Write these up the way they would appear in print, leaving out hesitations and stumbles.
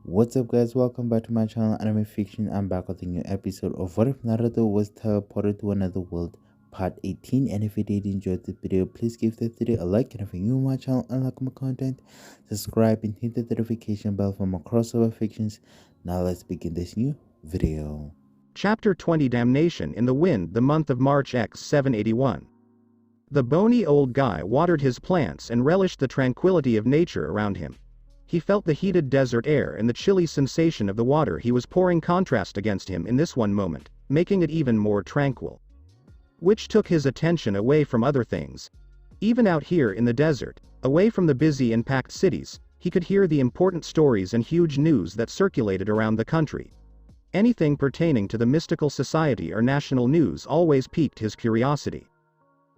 What's up, guys? Welcome back to my channel, Anime Fiction. I'm back with a new episode of What If Naruto Was Teleported to Another World, Part 18. And if you did enjoy this video, please give this video a like. And if you're new to my channel and like my content, subscribe and hit the notification bell for more crossover fictions. Now let's begin this new video. Chapter 20 Damnation in the Wind, the month of March X 781. The bony old guy watered his plants and relished the tranquility of nature around him. He felt the heated desert air and the chilly sensation of the water he was pouring contrast against him in this one moment, making it even more tranquil. Which took his attention away from other things. Even out here in the desert, away from the busy and packed cities, he could hear the important stories and huge news that circulated around the country. Anything pertaining to the mystical society or national news always piqued his curiosity.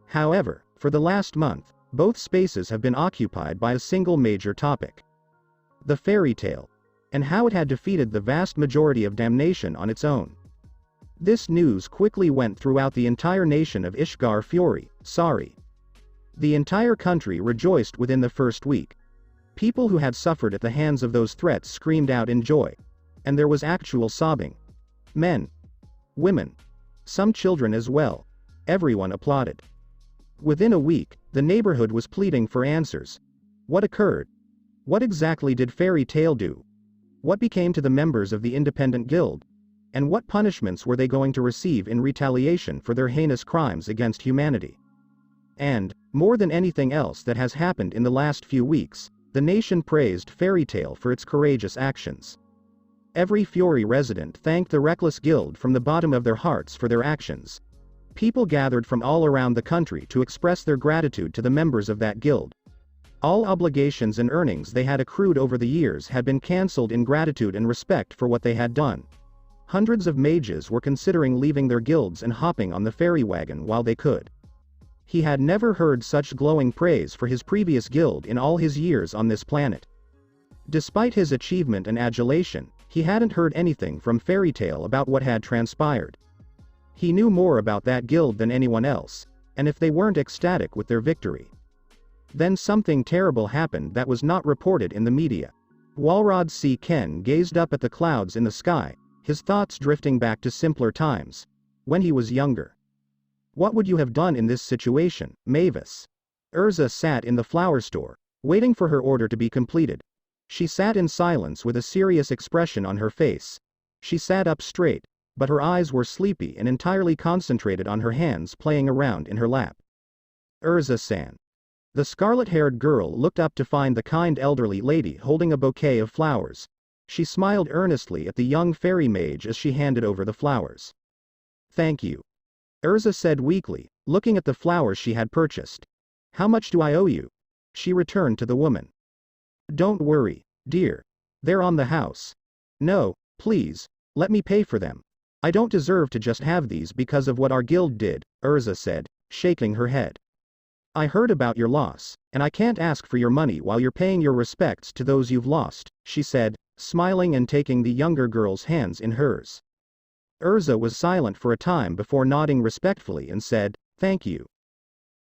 However, for the last month, both spaces have been occupied by a single major topic. The fairy tale, and how it had defeated the vast majority of Damnation on its own. This news quickly went throughout the entire nation of Ishgar Fury, sorry. The entire country rejoiced within the first week. People who had suffered at the hands of those threats screamed out in joy. And there was actual sobbing. Men. Women. Some children as well. Everyone applauded. Within a week, the neighborhood was pleading for answers. What occurred? What exactly did Fairy Tail do? What became to the members of the independent guild? And what punishments were they going to receive in retaliation for their heinous crimes against humanity? And, more than anything else that has happened in the last few weeks, the nation praised Fairy Tail for its courageous actions. Every Fury resident thanked the Reckless Guild from the bottom of their hearts for their actions. People gathered from all around the country to express their gratitude to the members of that guild. All obligations and earnings they had accrued over the years had been cancelled in gratitude and respect for what they had done. Hundreds of mages were considering leaving their guilds and hopping on the fairy wagon while they could. He had never heard such glowing praise for his previous guild in all his years on this planet. Despite his achievement and adulation, he hadn't heard anything from Fairy Tail about what had transpired. He knew more about that guild than anyone else, and if they weren't ecstatic with their victory. Then something terrible happened that was not reported in the media. Walrod C. Ken gazed up at the clouds in the sky, his thoughts drifting back to simpler times, when he was younger. What would you have done in this situation, Mavis? Urza sat in the flower store, waiting for her order to be completed. She sat in silence with a serious expression on her face. She sat up straight, but her eyes were sleepy and entirely concentrated on her hands playing around in her lap. Urza-san. The scarlet-haired girl looked up to find the kind elderly lady holding a bouquet of flowers. She smiled earnestly at the young fairy mage as she handed over the flowers. Thank you. Urza said weakly, looking at the flowers she had purchased. How much do I owe you? She returned to the woman. Don't worry, dear. They're on the house. No, please, let me pay for them. I don't deserve to just have these because of what our guild did, Urza said, shaking her head. I heard about your loss, and I can't ask for your money while you're paying your respects to those you've lost, she said, smiling and taking the younger girl's hands in hers. Urza was silent for a time before nodding respectfully and said, thank you.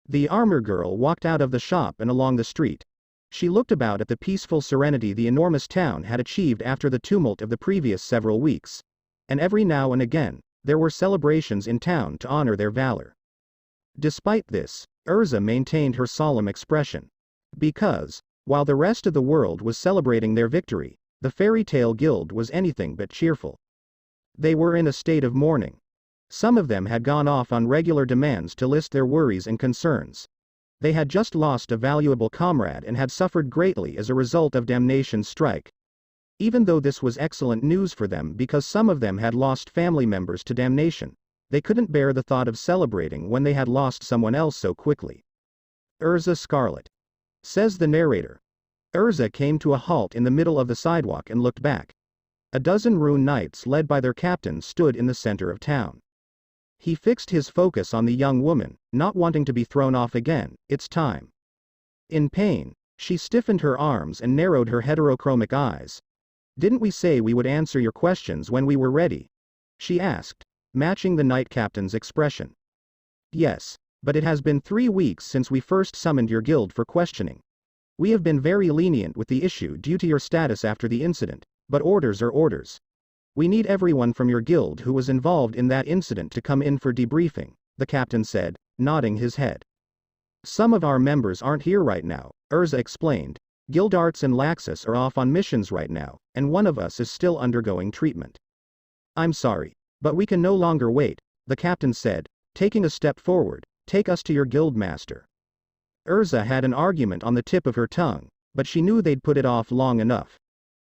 The armor girl walked out of the shop and along the street. She looked about at the peaceful serenity the enormous town had achieved after the tumult of the previous several weeks. And every now and again, there were celebrations in town to honor their valor. Despite this, Urza maintained her solemn expression. Because, while the rest of the world was celebrating their victory, the Fairy Tail Guild was anything but cheerful. They were in a state of mourning. Some of them had gone off on regular demands to list their worries and concerns. They had just lost a valuable comrade and had suffered greatly as a result of Damnation's strike. Even though this was excellent news for them because some of them had lost family members to Damnation, they couldn't bear the thought of celebrating when they had lost someone else so quickly. Urza Scarlet. Says the narrator. Urza came to a halt in the middle of the sidewalk and looked back. A dozen rune knights led by their captain stood in the center of town. He fixed his focus on the young woman, not wanting to be thrown off again. It's time. In pain, she stiffened her arms and narrowed her heterochromic eyes. Didn't we say we would answer your questions when we were ready? She asked, matching the knight captain's expression. Yes, but it has been 3 weeks since we first summoned your guild for questioning. We have been very lenient with the issue due to your status after the incident, But orders are orders. We need everyone from your guild who was involved in that incident to come in for debriefing, the captain said, nodding his head. Some of our members aren't here right now, Urza explained. Guildarts and Laxus are off on missions right now, and one of us is still undergoing treatment. I'm sorry, but we can no longer wait, the captain said, taking a step forward. Take us to your guild master. Urza had an argument on the tip of her tongue, but she knew they'd put it off long enough.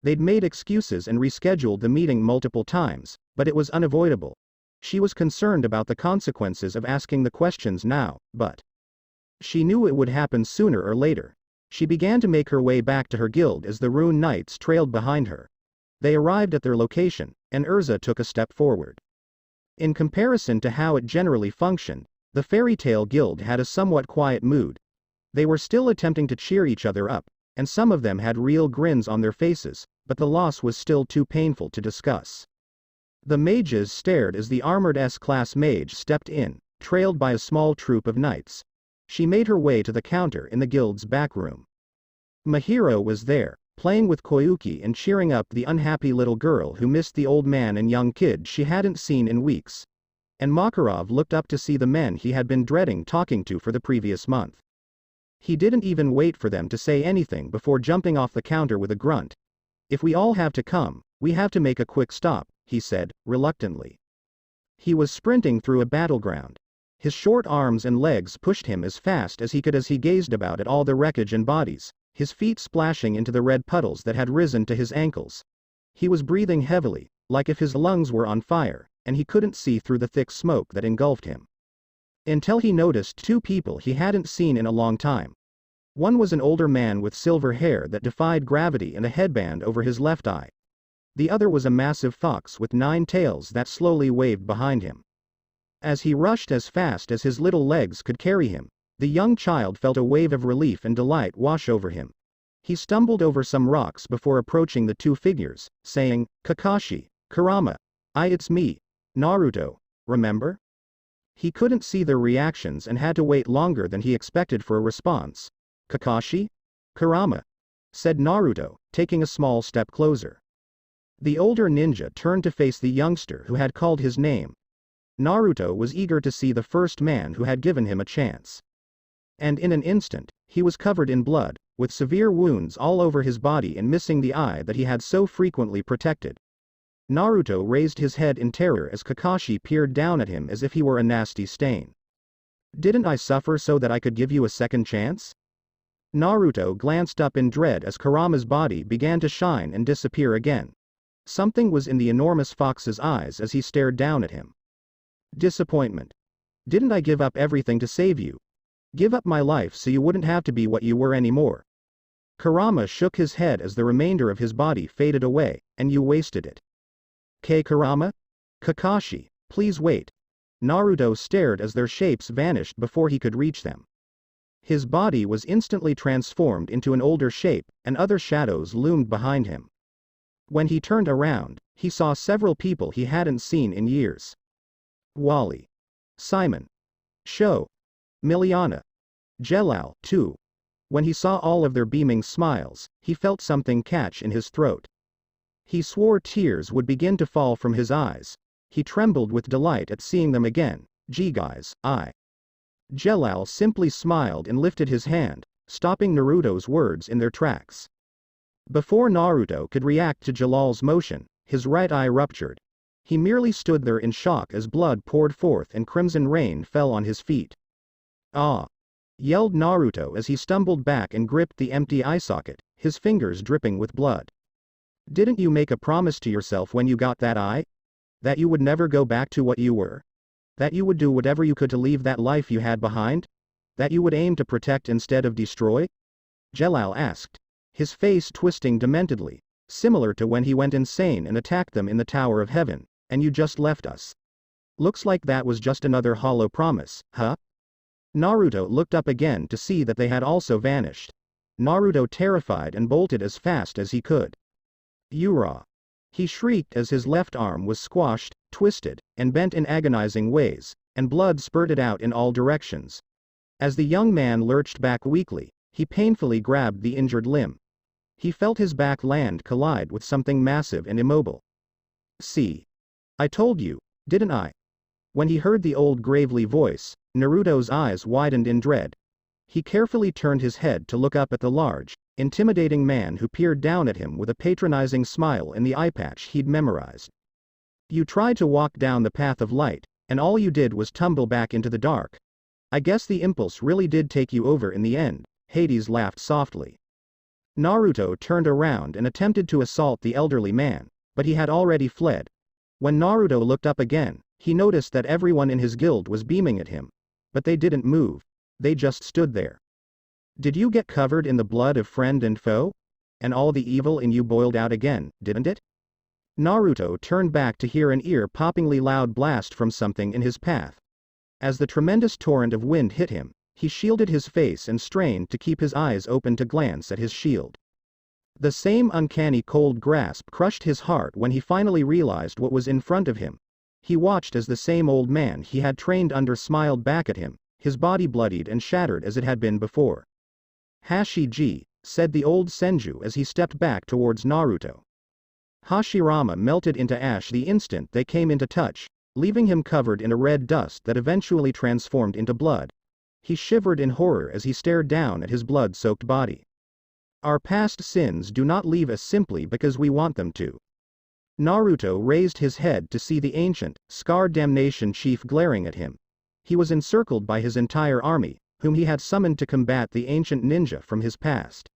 They'd made excuses and rescheduled the meeting multiple times, but it was unavoidable. She was concerned about the consequences of asking the questions now, but she knew it would happen sooner or later. She began to make her way back to her guild as the Rune Knights trailed behind her. They arrived at their location, and Urza took a step forward. In comparison to how it generally functioned, the Fairy Tale Guild had a somewhat quiet mood. They were still attempting to cheer each other up, and some of them had real grins on their faces, but the loss was still too painful to discuss. The mages stared as the armored S-class mage stepped in, trailed by a small troop of knights. She made her way to the counter in the guild's back room. Mahiro was there, playing with Koyuki and cheering up the unhappy little girl who missed the old man and young kid she hadn't seen in weeks. And Makarov looked up to see the men he had been dreading talking to for the previous month. He didn't even wait for them to say anything before jumping off the counter with a grunt. If we all have to come, we have to make a quick stop, he said, reluctantly. He was sprinting through a battleground. His short arms and legs pushed him as fast as he could as he gazed about at all the wreckage and bodies, his feet splashing into the red puddles that had risen to his ankles. He was breathing heavily, like if his lungs were on fire, and he couldn't see through the thick smoke that engulfed him. Until he noticed two people he hadn't seen in a long time. One was an older man with silver hair that defied gravity and a headband over his left eye. The other was a massive fox with 9 tails that slowly waved behind him. As he rushed as fast as his little legs could carry him, the young child felt a wave of relief and delight wash over him. He stumbled over some rocks before approaching the two figures, saying, "Kakashi, Kurama, it's me, Naruto, remember?" He couldn't see their reactions and had to wait longer than he expected for a response. "Kakashi? Kurama?" said Naruto, taking a small step closer. The older ninja turned to face the youngster who had called his name. Naruto was eager to see the first man who had given him a chance. And in an instant, he was covered in blood, with severe wounds all over his body and missing the eye that he had so frequently protected. Naruto raised his head in terror as Kakashi peered down at him as if he were a nasty stain. "Didn't I suffer so that I could give you a second chance?" Naruto glanced up in dread as Kurama's body began to shine and disappear again. Something was in the enormous fox's eyes as he stared down at him. Disappointment. "Didn't I give up everything to save you? Give up my life so you wouldn't have to be what you were anymore?" Kurama shook his head as the remainder of his body faded away, "And you wasted it." Kurama? Kakashi, please wait." Naruto stared as their shapes vanished before he could reach them. His body was instantly transformed into an older shape, and other shadows loomed behind him. When he turned around, he saw several people he hadn't seen in years. Wally. Simon. Sho. Miliana. Jelal, too. When he saw all of their beaming smiles, he felt something catch in his throat. He swore tears would begin to fall from his eyes. He trembled with delight at seeing them again. "Gee guys, Jelal simply smiled and lifted his hand, stopping Naruto's words in their tracks. Before Naruto could react to Jalal's motion, his right eye ruptured. He merely stood there in shock as blood poured forth and crimson rain fell on his feet. "Ah!" yelled Naruto as he stumbled back and gripped the empty eye socket, his fingers dripping with blood. "Didn't you make a promise to yourself when you got that eye? That you would never go back to what you were? That you would do whatever you could to leave that life you had behind? That you would aim to protect instead of destroy?" Jelal asked, his face twisting dementedly, similar to when he went insane and attacked them in the Tower of Heaven. "And you just left us. Looks like that was just another hollow promise, huh?" Naruto looked up again to see that they had also vanished. Naruto terrified and bolted as fast as he could. "Yura!" he shrieked as his left arm was squashed, twisted, and bent in agonizing ways, and blood spurted out in all directions. As the young man lurched back weakly, he painfully grabbed the injured limb. He felt his back land collide with something massive and immobile. See? I told you, didn't I? When he heard the old gravely voice, Naruto's eyes widened in dread. He carefully turned his head to look up at the large, intimidating man who peered down at him with a patronizing smile in the eye patch he'd memorized. You tried to walk down the path of light, and all you did was tumble back into the dark. I guess the impulse really did take you over in the end, Hades laughed softly. Naruto turned around and attempted to assault the elderly man, but he had already fled. When Naruto looked up again, he noticed that everyone in his guild was beaming at him. But they didn't move. They just stood there. Did you get covered in the blood of friend and foe? And all the evil in you boiled out again, didn't it? Naruto turned back to hear an ear-poppingly loud blast from something in his path. As the tremendous torrent of wind hit him, he shielded his face and strained to keep his eyes open to glance at his shield. The same uncanny cold grasp crushed his heart when he finally realized what was in front of him. He watched as the same old man he had trained under smiled back at him, his body bloodied and shattered as it had been before. Hashiji, said the old Senju as he stepped back towards Naruto. Hashirama melted into ash the instant they came into touch, leaving him covered in a red dust that eventually transformed into blood. He shivered in horror as he stared down at his blood-soaked body. Our past sins do not leave us simply because we want them to. Naruto raised his head to see the ancient, scarred Damnation chief glaring at him. He was encircled by his entire army, whom he had summoned to combat the ancient ninja from his past.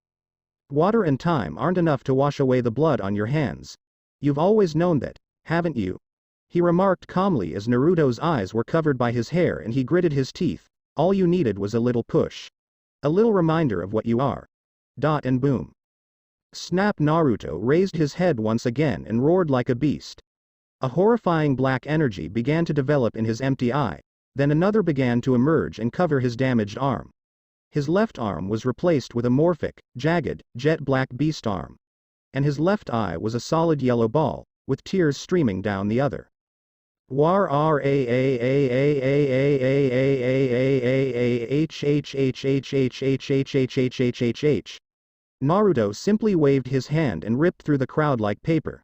Water and time aren't enough to wash away the blood on your hands. You've always known that, haven't you? He remarked calmly as Naruto's eyes were covered by his hair and he gritted his teeth. All you needed was a little push. A little reminder of what you are. Dot and boom. Snap! Naruto raised his head once again and roared like a beast. A horrifying black energy began to develop in his empty eye, then another began to emerge and cover his damaged arm. His left arm was replaced with a morphic, jagged, jet-black beast arm. And his left eye was a solid yellow ball, with tears streaming down the other. War r a a a a a a a a a a h h h h h h h h h h h h. Naruto simply waved his hand and ripped through the crowd like paper.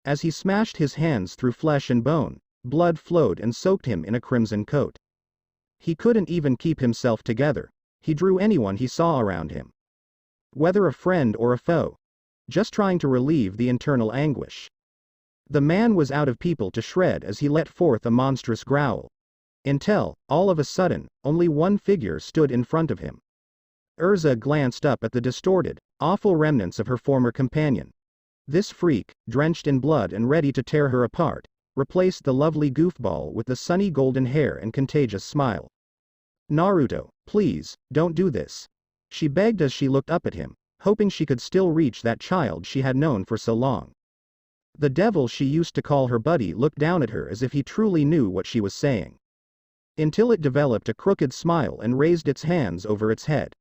As he smashed his hands through flesh and bone, blood flowed and soaked him in a crimson coat. He couldn't even keep himself together. He drew anyone he saw around him. Whether a friend or a foe. Just trying to relieve the internal anguish. The man was out of people to shred as he let forth a monstrous growl. Until, all of a sudden, only one figure stood in front of him. Urza glanced up at the distorted, awful remnants of her former companion. This freak, drenched in blood and ready to tear her apart, replaced the lovely goofball with the sunny golden hair and contagious smile. Naruto, please, don't do this. She begged as she looked up at him, hoping she could still reach that child she had known for so long. The devil she used to call her buddy looked down at her as if he truly knew what she was saying. Until it developed a crooked smile and raised its hands over its head.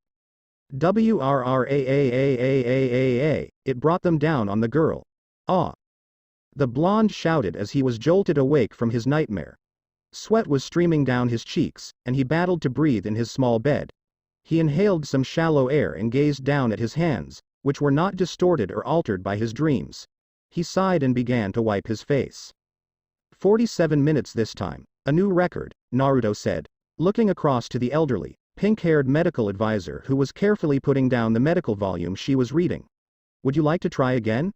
WRRAAAAAAA, it brought them down on the girl. Ah! The blonde shouted as he was jolted awake from his nightmare. Sweat was streaming down his cheeks, and he battled to breathe in his small bed. He inhaled some shallow air and gazed down at his hands, which were not distorted or altered by his dreams. He sighed and began to wipe his face. 47 minutes this time, a new record, Naruto said, looking across to the elderly, pink-haired medical advisor who was carefully putting down the medical volume she was reading. Would you like to try again?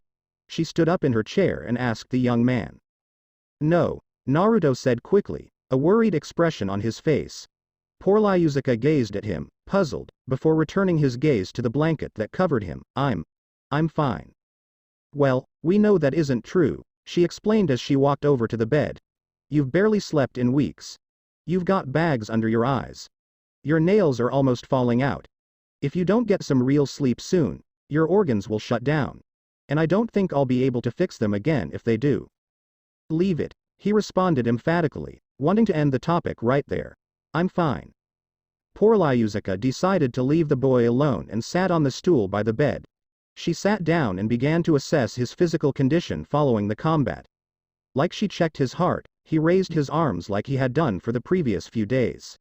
She stood up in her chair and asked the young man. No, Naruto said quickly, a worried expression on his face. Poor Lyuzuka gazed at him, puzzled, before returning his gaze to the blanket that covered him. I'm fine. Well, we know that isn't true, she explained as she walked over to the bed. You've barely slept in weeks. You've got bags under your eyes. Your nails are almost falling out. If you don't get some real sleep soon, your organs will shut down. And I don't think I'll be able to fix them again if they do. Leave it, he responded emphatically, wanting to end the topic right there. I'm fine. Poor Lyuzuka decided to leave the boy alone and sat on the stool by the bed. She sat down and began to assess his physical condition following the combat. Like she checked his heart, he raised his arms like he had done for the previous few days.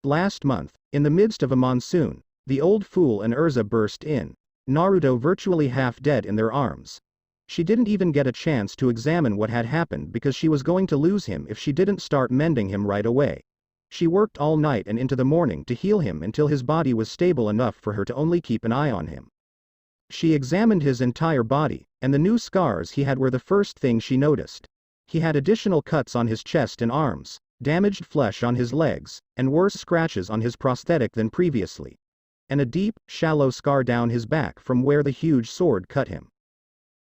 Last month, in the midst of a monsoon, the old fool and Urza burst in. Naruto virtually half dead in their arms. She didn't even get a chance to examine what had happened because she was going to lose him if she didn't start mending him right away. She worked all night and into the morning to heal him until his body was stable enough for her to only keep an eye on him. She examined his entire body, and the new scars he had were the first thing she noticed. He had additional cuts on his chest and arms, damaged flesh on his legs, and worse scratches on his prosthetic than previously. And a deep, shallow scar down his back from where the huge sword cut him.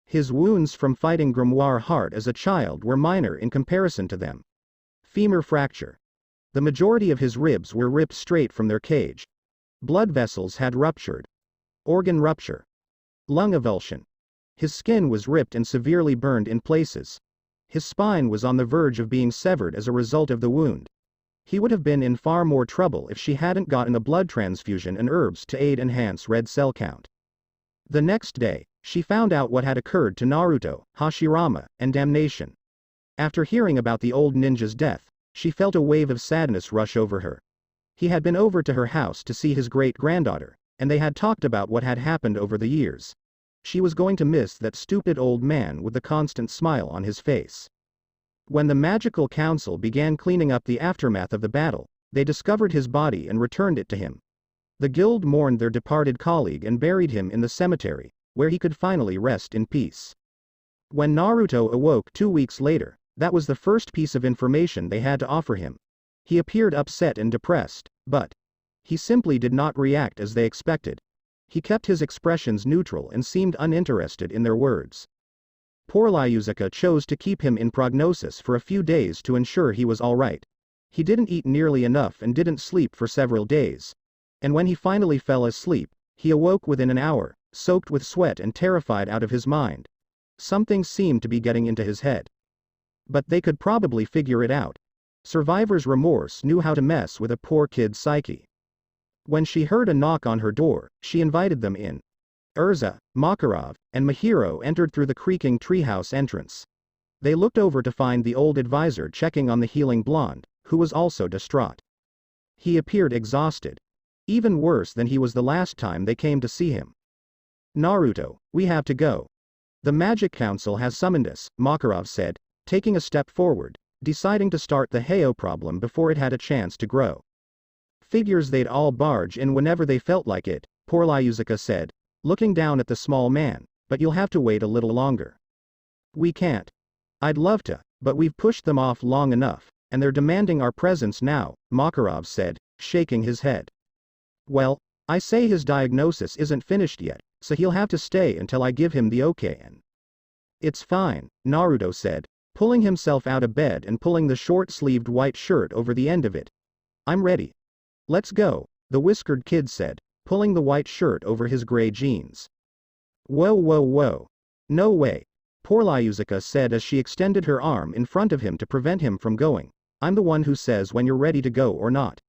His wounds from fighting Grimoire Heart as a child were minor in comparison to them. Femur fracture. The majority of his ribs were ripped straight from their cage. Blood vessels had ruptured. Organ rupture. Lung avulsion. His skin was ripped and severely burned in places. His spine was on the verge of being severed as a result of the wound. He would have been in far more trouble if she hadn't gotten a blood transfusion and herbs to aid enhance red cell count. The next day, she found out what had occurred to Naruto, Hashirama, and Damnation. After hearing about the old ninja's death, she felt a wave of sadness rush over her. He had been over to her house to see his great-granddaughter, and they had talked about what had happened over the years. She was going to miss that stupid old man with the constant smile on his face. When the magical council began cleaning up the aftermath of the battle, they discovered his body and returned it to him. The guild mourned their departed colleague and buried him in the cemetery, where he could finally rest in peace. When Naruto awoke 2 weeks later, that was the first piece of information they had to offer him. He appeared upset and depressed, but he simply did not react as they expected. He kept his expressions neutral and seemed uninterested in their words. Poor Lyuzuka chose to keep him in prognosis for a few days to ensure he was alright. He didn't eat nearly enough and didn't sleep for several days. And when he finally fell asleep, he awoke within an hour, soaked with sweat and terrified out of his mind. Something seemed to be getting into his head. But they could probably figure it out. Survivor's remorse knew how to mess with a poor kid's psyche. When she heard a knock on her door, she invited them in. Erza, Makarov, and Mahiro entered through the creaking treehouse entrance. They looked over to find the old advisor checking on the healing blonde, who was also distraught. He appeared exhausted. Even worse than he was the last time they came to see him. Naruto, we have to go. The Magic Council has summoned us, Makarov said, taking a step forward, deciding to start the Heio problem before it had a chance to grow. Figures they'd all barge in whenever they felt like it, poor Lyuzuka said, looking down at the small man, but you'll have to wait a little longer. We can't. I'd love to, but we've pushed them off long enough, and they're demanding our presence now, Makarov said, shaking his head. Well, I say his diagnosis isn't finished yet, so he'll have to stay until I give him the okay. It's fine, Naruto said, pulling himself out of bed and pulling the short-sleeved white shirt over the end of it. I'm ready. Let's go, the whiskered kid said, pulling the white shirt over his gray jeans. Whoa whoa whoa. No way. Poor Lyuzuka said as she extended her arm in front of him to prevent him from going. I'm the one who says when you're ready to go or not.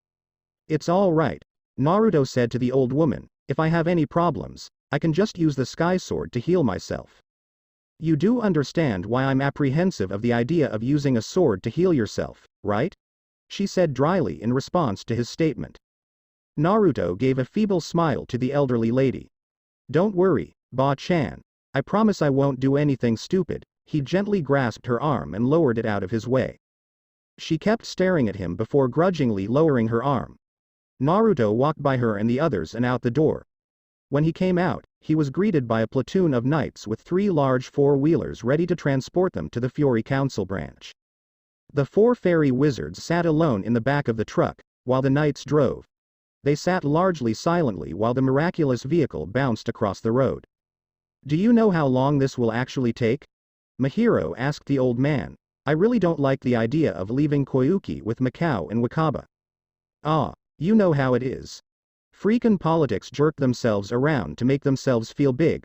It's all right, Naruto said to the old woman, if I have any problems, I can just use the sky sword to heal myself. You do understand why I'm apprehensive of the idea of using a sword to heal yourself, right? She said dryly in response to his statement. Naruto gave a feeble smile to the elderly lady. Don't worry, Ba-chan. I promise I won't do anything stupid. He gently grasped her arm and lowered it out of his way. She kept staring at him before grudgingly lowering her arm. Naruto walked by her and the others and out the door. When he came out, he was greeted by a platoon of knights with 3 large 4-wheelers ready to transport them to the Fury Council branch. The 4 fairy wizards sat alone in the back of the truck, while the knights drove. They sat largely silently while the miraculous vehicle bounced across the road. Do you know how long this will actually take? Mahiro asked the old man. I really don't like the idea of leaving Koyuki with Mikao and Wakaba. Ah, you know how it is. Freakin' politics jerk themselves around to make themselves feel big.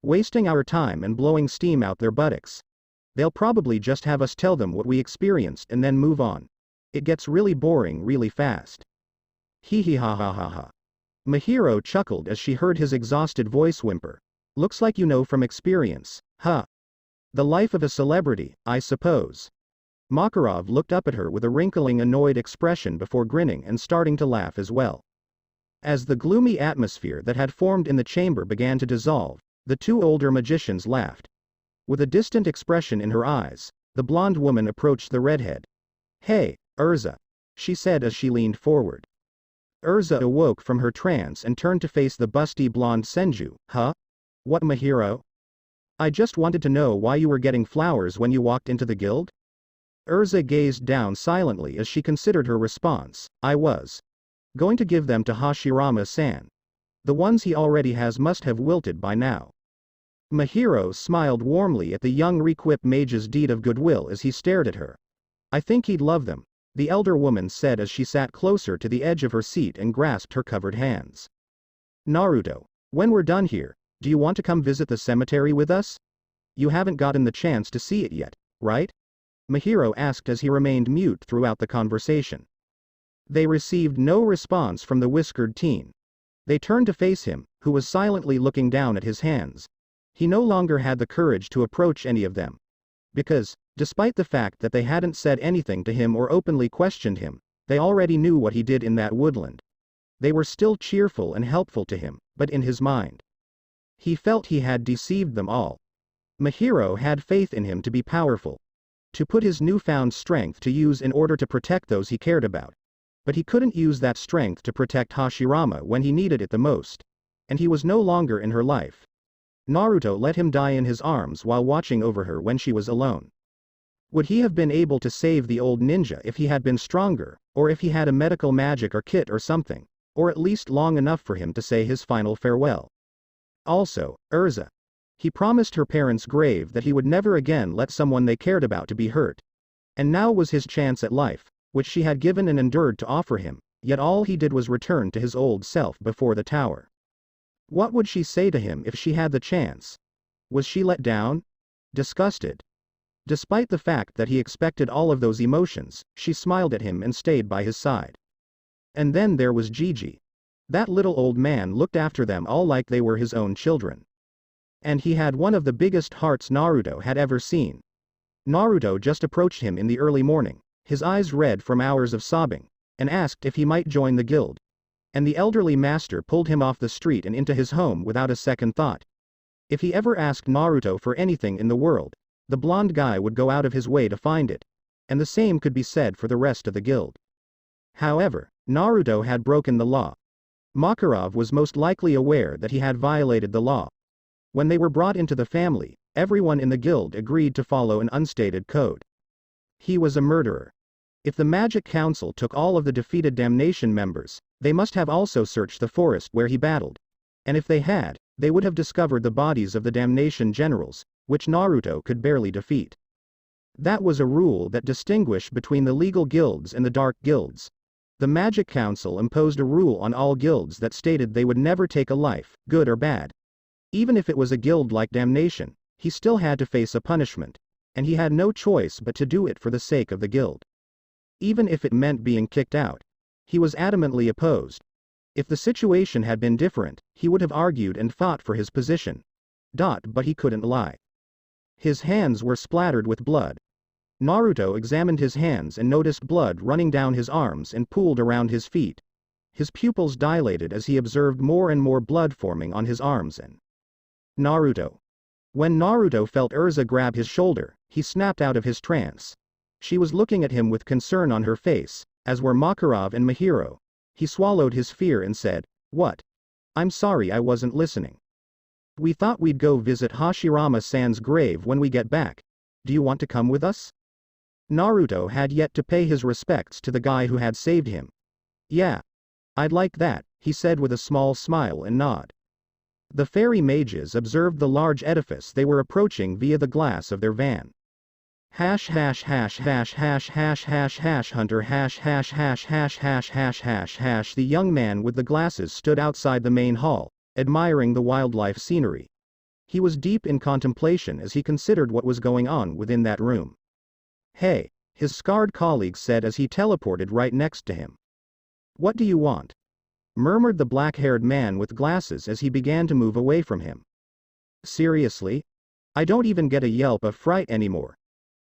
Wasting our time and blowing steam out their buttocks. They'll probably just have us tell them what we experienced and then move on. It gets really boring really fast. Hee hee ha ha ha ha. Mahiro chuckled as she heard his exhausted voice whimper. Looks like you know from experience, huh? The life of a celebrity, I suppose. Makarov looked up at her with a wrinkling annoyed expression before grinning and starting to laugh as well. As the gloomy atmosphere that had formed in the chamber began to dissolve, the two older magicians laughed. With a distant expression in her eyes, the blonde woman approached the redhead. "Hey, Urza," she said as she leaned forward. Urza awoke from her trance and turned to face the busty blonde Senju. "Huh? What, Mahiro? I just wanted to know why you were getting flowers when you walked into the guild?" Urza gazed down silently as she considered her response. "I was going to give them to Hashirama-san. The ones he already has must have wilted by now." Mahiro smiled warmly at the young Requip mage's deed of goodwill as he stared at her. "I think he'd love them," the elder woman said as she sat closer to the edge of her seat and grasped her covered hands. "Naruto, when we're done here, do you want to come visit the cemetery with us? You haven't gotten the chance to see it yet, right?" Mahiro asked as he remained mute throughout the conversation. They received no response from the whiskered teen. They turned to face him, who was silently looking down at his hands. He no longer had the courage to approach any of them. Because, despite the fact that they hadn't said anything to him or openly questioned him, they already knew what he did in that woodland. They were still cheerful and helpful to him, but in his mind, he felt he had deceived them all. Mahiro had faith in him to be powerful, to put his newfound strength to use in order to protect those he cared about. But he couldn't use that strength to protect Hashirama when he needed it the most. And he was no longer in her life. Naruto let him die in his arms while watching over her when she was alone. Would he have been able to save the old ninja if he had been stronger, or if he had a medical magic or kit or something, or at least long enough for him to say his final farewell? Also, Urza. He promised her parents' grave that he would never again let someone they cared about to be hurt. And now was his chance at life, which she had given and endured to offer him, yet all he did was return to his old self before the tower. What would she say to him if she had the chance? Was she let down? Disgusted? Despite the fact that he expected all of those emotions, she smiled at him and stayed by his side. And then there was Gigi. That little old man looked after them all like they were his own children. And he had one of the biggest hearts Naruto had ever seen. Naruto just approached him in the early morning, his eyes red from hours of sobbing, and asked if he might join the guild. And the elderly master pulled him off the street and into his home without a second thought. If he ever asked Naruto for anything in the world, the blonde guy would go out of his way to find it. And the same could be said for the rest of the guild. However, Naruto had broken the law. Makarov was most likely aware that he had violated the law. When they were brought into the family, everyone in the guild agreed to follow an unstated code. He was a murderer. If the Magic Council took all of the defeated Damnation members, they must have also searched the forest where he battled. And if they had, they would have discovered the bodies of the Damnation generals, which Naruto could barely defeat. That was a rule that distinguished between the legal guilds and the dark guilds. The Magic Council imposed a rule on all guilds that stated they would never take a life, good or bad. Even if it was a guild like Damnation, he still had to face a punishment, and he had no choice but to do it for the sake of the guild. Even if it meant being kicked out. He was adamantly opposed. If the situation had been different, he would have argued and fought for his position. But he couldn't lie. His hands were splattered with blood. Naruto examined his hands and noticed blood running down his arms and pooled around his feet. His pupils dilated as he observed more and more blood forming on his arms and Naruto. When Naruto felt Urza grab his shoulder, he snapped out of his trance. She was looking at him with concern on her face, as were Makarov and Mahiro. He swallowed his fear and said, "What? I'm sorry I wasn't listening. We thought we'd go visit Hashirama-san's grave when we get back. Do you want to come with us?" Naruto had yet to pay his respects to the guy who had saved him. "Yeah. I'd like that," he said with a small smile and nod. The fairy mages observed the large edifice they were approaching via the glass of their van. Hash hash hash hash hash hash hash hash hunter hash hash hash hash hash hash hash hash. The young man with the glasses stood outside the main hall, admiring the wildlife scenery. He was deep in contemplation as he considered what was going on within that room. "Hey," his scarred colleague said as he teleported right next to him. "What do you want?" murmured the black-haired man with glasses as he began to move away from him. "Seriously? I don't even get a yelp of fright anymore,"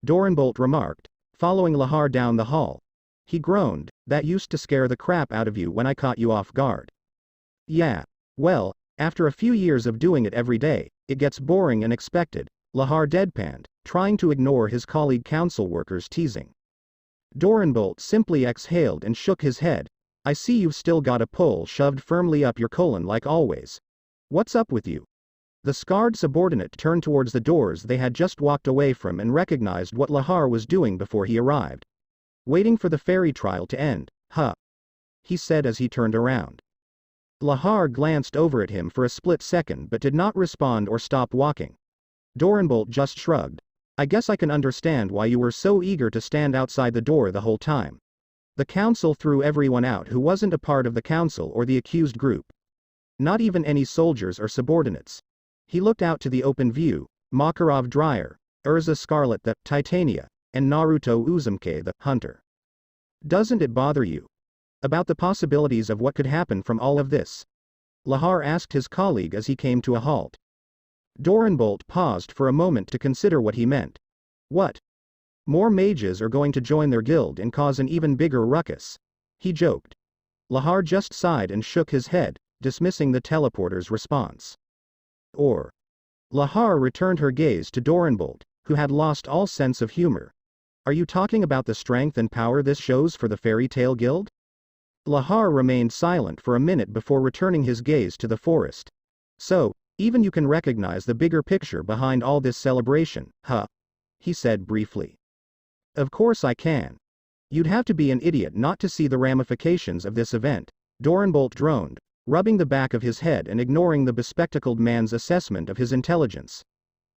Dorenbolt remarked, following Lahar down the hall. He groaned, "That used to scare the crap out of you when I caught you off guard." Yeah. Well, after a few years of doing it every day, it gets boring and expected, Lahar deadpanned, trying to ignore his colleague council workers' teasing. Dorenbolt simply exhaled and shook his head. I see you've still got a pole shoved firmly up your colon like always. What's up with you? The scarred subordinate turned towards the doors they had just walked away from and recognized what Lahar was doing before he arrived. Waiting for the fairy trial to end, huh? He said as he turned around. Lahar glanced over at him for a split second but did not respond or stop walking. Dorenbolt just shrugged. I guess I can understand why you were so eager to stand outside the door the whole time. The council threw everyone out who wasn't a part of the council or the accused group. Not even any soldiers or subordinates. He looked out to the open view, Makarov Dryer, Urza Scarlet the Titania, and Naruto Uzumaki the Hunter. Doesn't it bother you? About the possibilities of what could happen from all of this? Lahar asked his colleague as he came to a halt. Dorenbolt paused for a moment to consider what he meant. What? More mages are going to join their guild and cause an even bigger ruckus. He joked. Lahar just sighed and shook his head, dismissing the teleporter's response. Or. Lahar returned her gaze to Dorenbolt, who had lost all sense of humor. Are you talking about the strength and power this shows for the fairy tale guild? Lahar remained silent for a minute before returning his gaze to the forest. So, even you can recognize the bigger picture behind all this celebration, huh? He said briefly. Of course I can. You'd have to be an idiot not to see the ramifications of this event, Dorenbolt droned, rubbing the back of his head and ignoring the bespectacled man's assessment of his intelligence.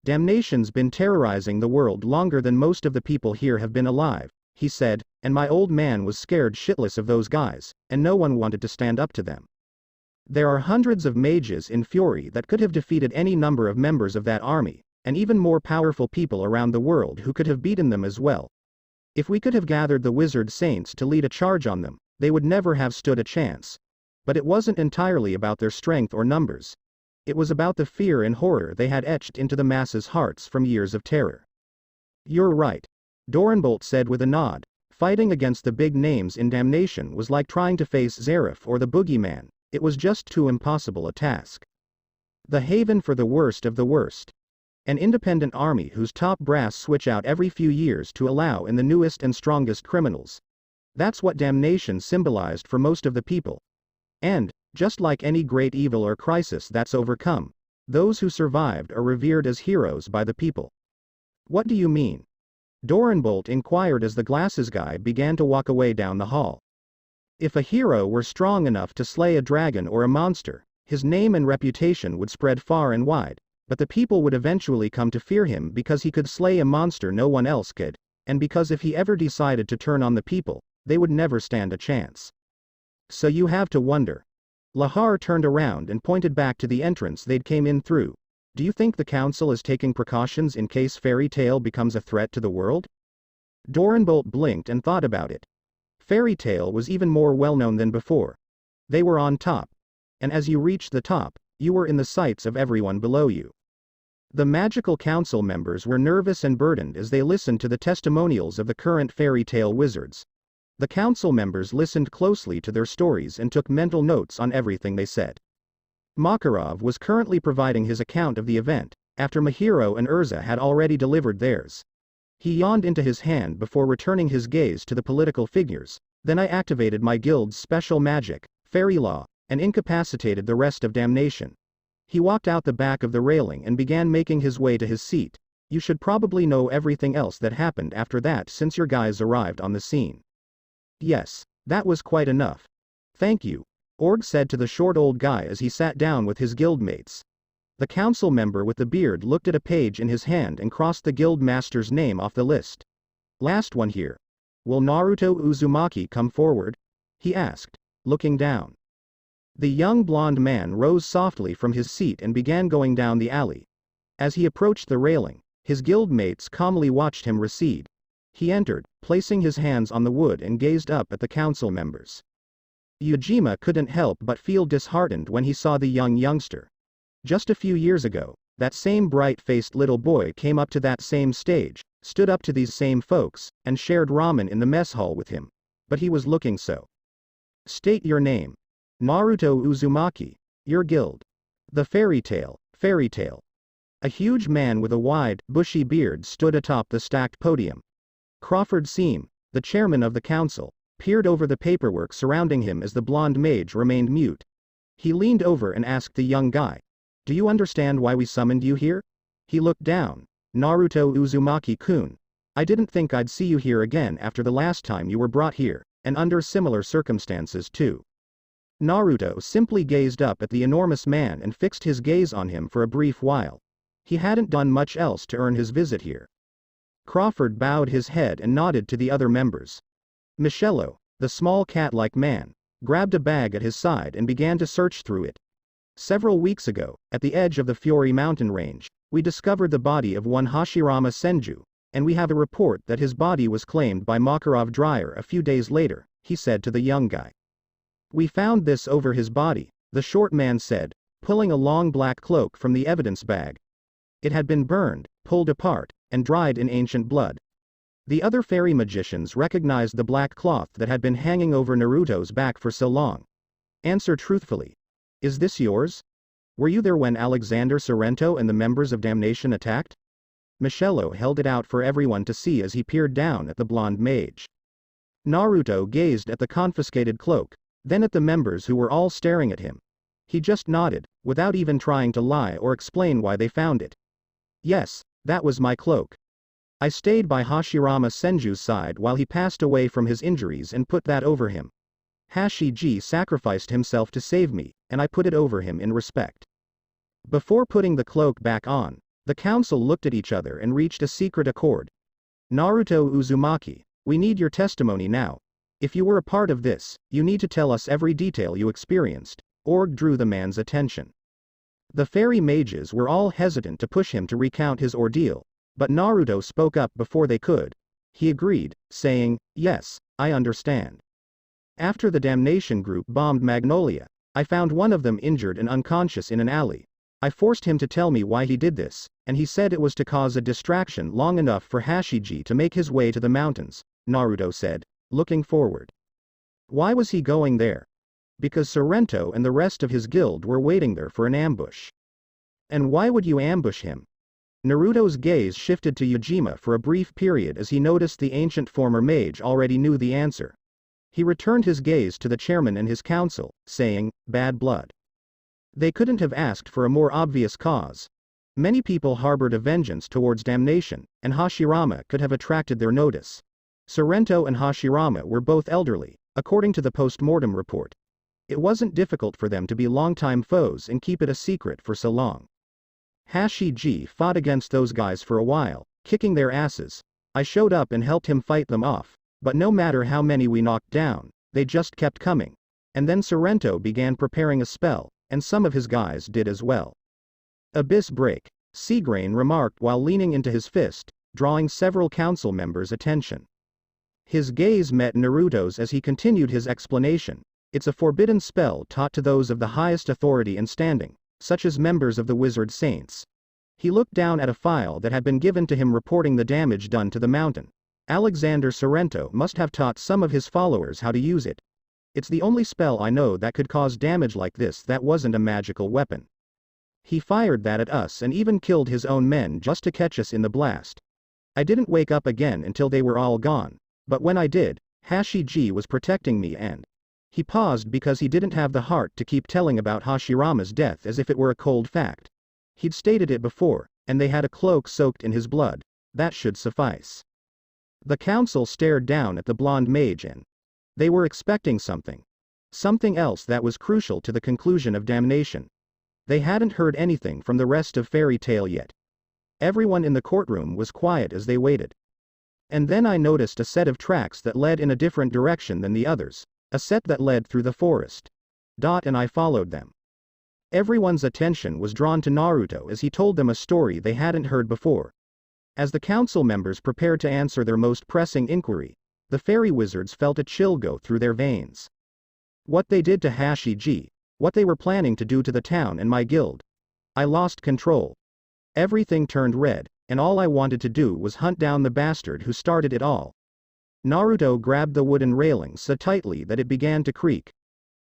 Damnation's been terrorizing the world longer than most of the people here have been alive, he said, and my old man was scared shitless of those guys, and no one wanted to stand up to them. There are hundreds of mages in Fury that could have defeated any number of members of that army, and even more powerful people around the world who could have beaten them as well. If we could have gathered the wizard saints to lead a charge on them, they would never have stood a chance. But it wasn't entirely about their strength or numbers. It was about the fear and horror they had etched into the masses' hearts from years of terror. You're right. Dorenbolt said with a nod. Fighting against the big names in Damnation was like trying to face Zareth or the Boogeyman. It was just too impossible a task. The haven for the worst of the worst. An independent army whose top brass switch out every few years to allow in the newest and strongest criminals. That's what Damnation symbolized for most of the people. And, just like any great evil or crisis that's overcome, those who survived are revered as heroes by the people. What do you mean? Dorenbolt inquired as the glasses guy began to walk away down the hall. If a hero were strong enough to slay a dragon or a monster, his name and reputation would spread far and wide, but the people would eventually come to fear him because he could slay a monster no one else could, and because if he ever decided to turn on the people, they would never stand a chance. So you have to wonder. Lahar turned around and pointed back to the entrance they'd came in through. Do you think the council is taking precautions in case Fairy Tale becomes a threat to the world? Dorenbolt blinked and thought about it. Fairy Tale was even more well-known than before. They were on top. And as you reached the top, you were in the sights of everyone below you. The magical council members were nervous and burdened as they listened to the testimonials of the current Fairy Tale wizards. The council members listened closely to their stories and took mental notes on everything they said. Makarov was currently providing his account of the event, after Mahiro and Urza had already delivered theirs. He yawned into his hand before returning his gaze to the political figures. Then I activated my guild's special magic, Fairy Law, and incapacitated the rest of Damnation. He walked out the back of the railing and began making his way to his seat. You should probably know everything else that happened after that since your guys arrived on the scene. Yes, that was quite enough. Thank you, Org said to the short old guy as he sat down with his guildmates. The council member with the beard looked at a page in his hand and crossed the guild master's name off the list. Last one here. Will Naruto Uzumaki come forward? He asked, looking down. The young blonde man rose softly from his seat and began going down the alley. As he approached the railing, his guildmates calmly watched him recede. He entered, placing his hands on the wood and gazed up at the council members. Yujima couldn't help but feel disheartened when he saw the youngster. Just a few years ago, that same bright-faced little boy came up to that same stage, stood up to these same folks, and shared ramen in the mess hall with him. But he was looking so. State your name. Naruto Uzumaki. Your guild. The fairy tale. Fairy tale. A huge man with a wide, bushy beard stood atop the stacked podium. Crawford Seam, the chairman of the council, peered over the paperwork surrounding him as the blonde mage remained mute. He leaned over and asked the young guy, "Do you understand why we summoned you here?" He looked down. "Naruto Uzumaki-kun. I didn't think I'd see you here again after the last time you were brought here, and under similar circumstances too." Naruto simply gazed up at the enormous man and fixed his gaze on him for a brief while. He hadn't done much else to earn his visit here. Crawford bowed his head and nodded to the other members. Michello, the small cat-like man, grabbed a bag at his side and began to search through it. "Several weeks ago, at the edge of the Fiori mountain range, we discovered the body of one Hashirama Senju, and we have a report that his body was claimed by Makarov Dryer a few days later," he said to the young guy. "We found this over his body," the short man said, pulling a long black cloak from the evidence bag. It had been burned, pulled apart, and dried in ancient blood. The other fairy magicians recognized the black cloth that had been hanging over Naruto's back for so long. "Answer truthfully. Is this yours? Were you there when Alexander Sorrento and the members of Damnation attacked?" Michello held it out for everyone to see as he peered down at the blonde mage. Naruto gazed at the confiscated cloak, then at the members who were all staring at him. He just nodded, without even trying to lie or explain why they found it. "Yes, that was my cloak. I stayed by Hashirama Senju's side while he passed away from his injuries and put that over him. Hashi-ji sacrificed himself to save me, and I put it over him in respect." Before putting the cloak back on, the council looked at each other and reached a secret accord. "Naruto Uzumaki, we need your testimony now. If you were a part of this, you need to tell us every detail you experienced." Org drew the man's attention. The fairy mages were all hesitant to push him to recount his ordeal, but Naruto spoke up before they could. He agreed, saying, "Yes, I understand. After the Damnation group bombed Magnolia, I found one of them injured and unconscious in an alley. I forced him to tell me why he did this, and he said it was to cause a distraction long enough for Hashiji to make his way to the mountains," Naruto said, looking forward. "Why was he going there?" "Because Sorrento and the rest of his guild were waiting there for an ambush." "And why would you ambush him?" Naruto's gaze shifted to Yajima for a brief period as he noticed the ancient former mage already knew the answer. He returned his gaze to the chairman and his council, saying, "Bad blood." They couldn't have asked for a more obvious cause. Many people harbored a vengeance towards Damnation, and Hashirama could have attracted their notice. Sorrento and Hashirama were both elderly, according to the post-mortem report. It wasn't difficult for them to be longtime foes and keep it a secret for so long. Hashi-ji fought against those guys for a while, kicking their asses. I showed up and helped him fight them off, but no matter how many we knocked down, they just kept coming. And then Sorrento began preparing a spell, and some of his guys did as well. "Abyss break," Seagrain remarked while leaning into his fist, drawing several council members' attention. His gaze met Naruto's as he continued his explanation. "It's a forbidden spell taught to those of the highest authority and standing, such as members of the Wizard Saints." He looked down at a file that had been given to him reporting the damage done to the mountain. "Alexander Sorrento must have taught some of his followers how to use it. It's the only spell I know that could cause damage like this that wasn't a magical weapon. He fired that at us and even killed his own men just to catch us in the blast. I didn't wake up again until they were all gone, but when I did, Hashi-ji was protecting me and..." He paused because he didn't have the heart to keep telling about Hashirama's death as if it were a cold fact. He'd stated it before, and they had a cloak soaked in his blood. That should suffice. The council stared down at the blonde mage and they were expecting something. Something else that was crucial to the conclusion of Damnation. They hadn't heard anything from the rest of Fairy Tail yet. Everyone in the courtroom was quiet as they waited. And then I noticed a set of tracks that led in a different direction than the others. A set that led through the forest. And I followed them. Everyone's attention was drawn to Naruto as he told them a story they hadn't heard before. As the council members prepared to answer their most pressing inquiry, the fairy wizards felt a chill go through their veins. What they did to Hashi-ji, what they were planning to do to the town and my guild. I lost control. Everything turned red, and all I wanted to do was hunt down the bastard who started it all. Naruto grabbed the wooden railing so tightly that it began to creak.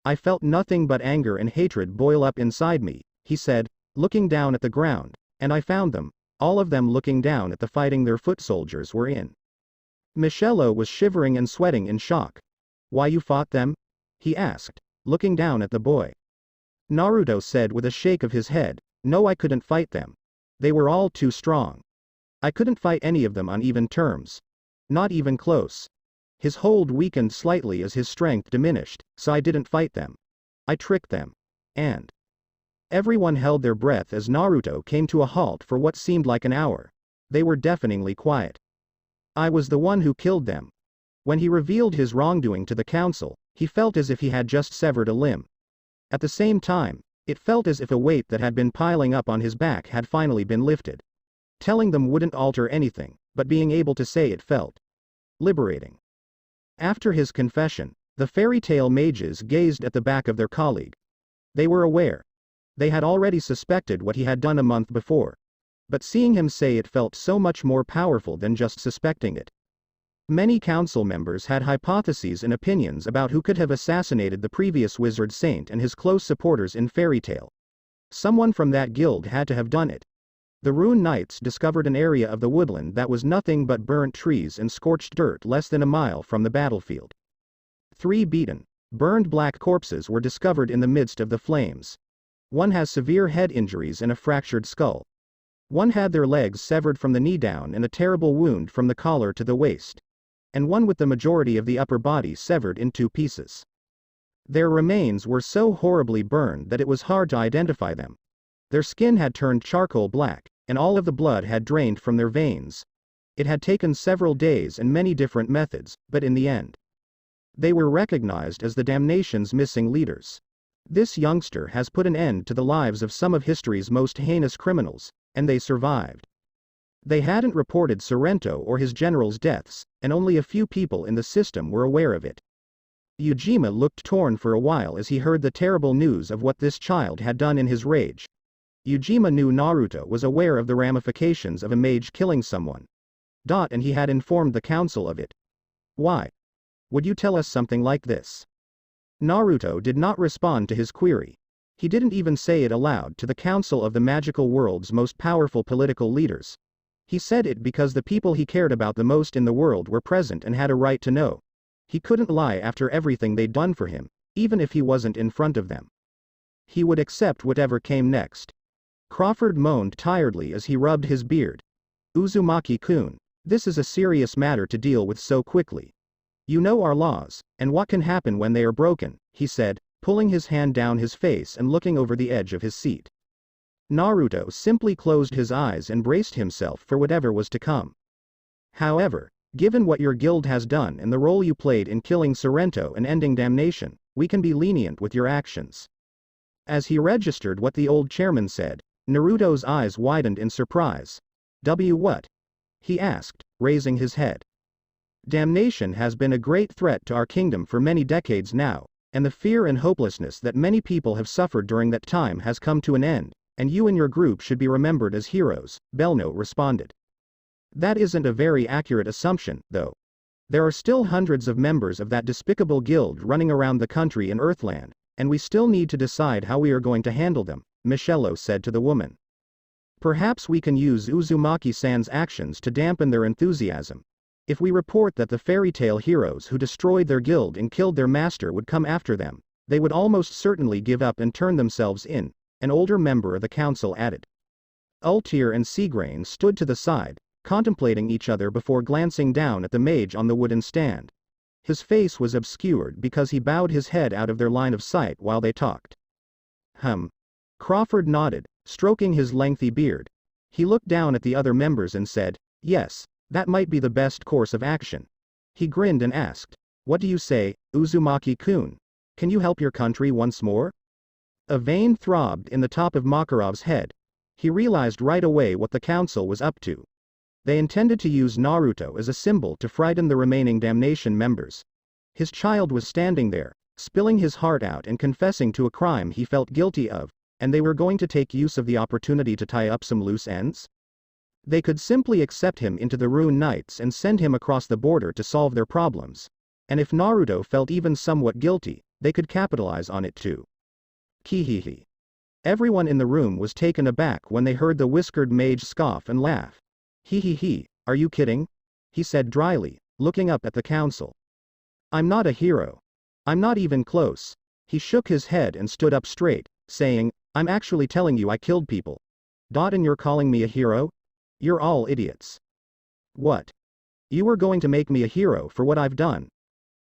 I felt nothing but anger and hatred boil up inside me, he said, looking down at the ground, and I found them, all of them looking down at the fighting their foot soldiers were in. Michello was shivering and sweating in shock. Why you fought them? He asked, looking down at the boy. Naruto said with a shake of his head, no, I couldn't fight them. They were all too strong. I couldn't fight any of them on even terms. Not even close. His hold weakened slightly as his strength diminished, so I didn't fight them. I tricked them. And everyone held their breath as Naruto came to a halt for what seemed like an hour. They were deafeningly quiet. I was the one who killed them. When he revealed his wrongdoing to the council, he felt as if he had just severed a limb. At the same time, it felt as if a weight that had been piling up on his back had finally been lifted. Telling them wouldn't alter anything, but being able to say it felt liberating. After his confession, the fairy tale mages gazed at the back of their colleague. They were aware. They had already suspected what he had done a month before. But seeing him say it felt so much more powerful than just suspecting it. Many council members had hypotheses and opinions about who could have assassinated the previous wizard saint and his close supporters in fairy tale. Someone from that guild had to have done it. The Rune Knights discovered an area of the woodland that was nothing but burnt trees and scorched dirt less than a mile from the battlefield. 3 beaten, burned black corpses were discovered in the midst of the flames. One has severe head injuries and a fractured skull. One had their legs severed from the knee down and a terrible wound from the collar to the waist. And one with the majority of the upper body severed in 2 pieces. Their remains were so horribly burned that it was hard to identify them. Their skin had turned charcoal black, and all of the blood had drained from their veins. It had taken several days and many different methods, but in the end, they were recognized as the Damnation's missing leaders. This youngster has put an end to the lives of some of history's most heinous criminals, and they survived. They hadn't reported Sorrento or his general's deaths, and only a few people in the system were aware of it. Ujima looked torn for a while as he heard the terrible news of what this child had done in his rage. Ujima knew Naruto was aware of the ramifications of a mage killing someone. And he had informed the council of it. Why would you tell us something like this? Naruto did not respond to his query. He didn't even say it aloud to the council of the magical world's most powerful political leaders. He said it because the people he cared about the most in the world were present and had a right to know. He couldn't lie after everything they'd done for him, even if he wasn't in front of them. He would accept whatever came next. Crawford moaned tiredly as he rubbed his beard. Uzumaki-kun, this is a serious matter to deal with so quickly. You know our laws, and what can happen when they are broken, he said, pulling his hand down his face and looking over the edge of his seat. Naruto simply closed his eyes and braced himself for whatever was to come. However, given what your guild has done and the role you played in killing Sorrento and ending Damnation, we can be lenient with your actions. As he registered what the old chairman said, Naruto's eyes widened in surprise. What? He asked, raising his head. Damnation has been a great threat to our kingdom for many decades now, and the fear and hopelessness that many people have suffered during that time has come to an end, and you and your group should be remembered as heroes, Belno responded. That isn't a very accurate assumption, though. There are still hundreds of members of that despicable guild running around the country in Earthland, and we still need to decide how we are going to handle them, Michello said to the woman. Perhaps we can use Uzumaki-san's actions to dampen their enthusiasm. If we report that the fairy tale heroes who destroyed their guild and killed their master would come after them, they would almost certainly give up and turn themselves in, an older member of the council added. Ultir and Seagrain stood to the side, contemplating each other before glancing down at the mage on the wooden stand. His face was obscured because he bowed his head out of their line of sight while they talked. Crawford nodded, stroking his lengthy beard. He looked down at the other members and said, yes, that might be the best course of action. He grinned and asked, what do you say, Uzumaki-kun? Can you help your country once more? A vein throbbed in the top of Makarov's head. He realized right away what the council was up to. They intended to use Naruto as a symbol to frighten the remaining Damnation members. His child was standing there, spilling his heart out and confessing to a crime he felt guilty of, and they were going to take use of the opportunity to tie up some loose ends? They could simply accept him into the Rune Knights and send him across the border to solve their problems. And if Naruto felt even somewhat guilty, They could capitalize on it too. Kihihi. Everyone in the room was taken aback when they heard the whiskered mage scoff and laugh. He, are you kidding? He said dryly, looking up at the council. I'm not a hero. I'm not even close. He shook his head and stood up straight, saying, I'm actually telling you I killed people. And you're calling me a hero? You're all idiots. What? You were going to make me a hero for what I've done.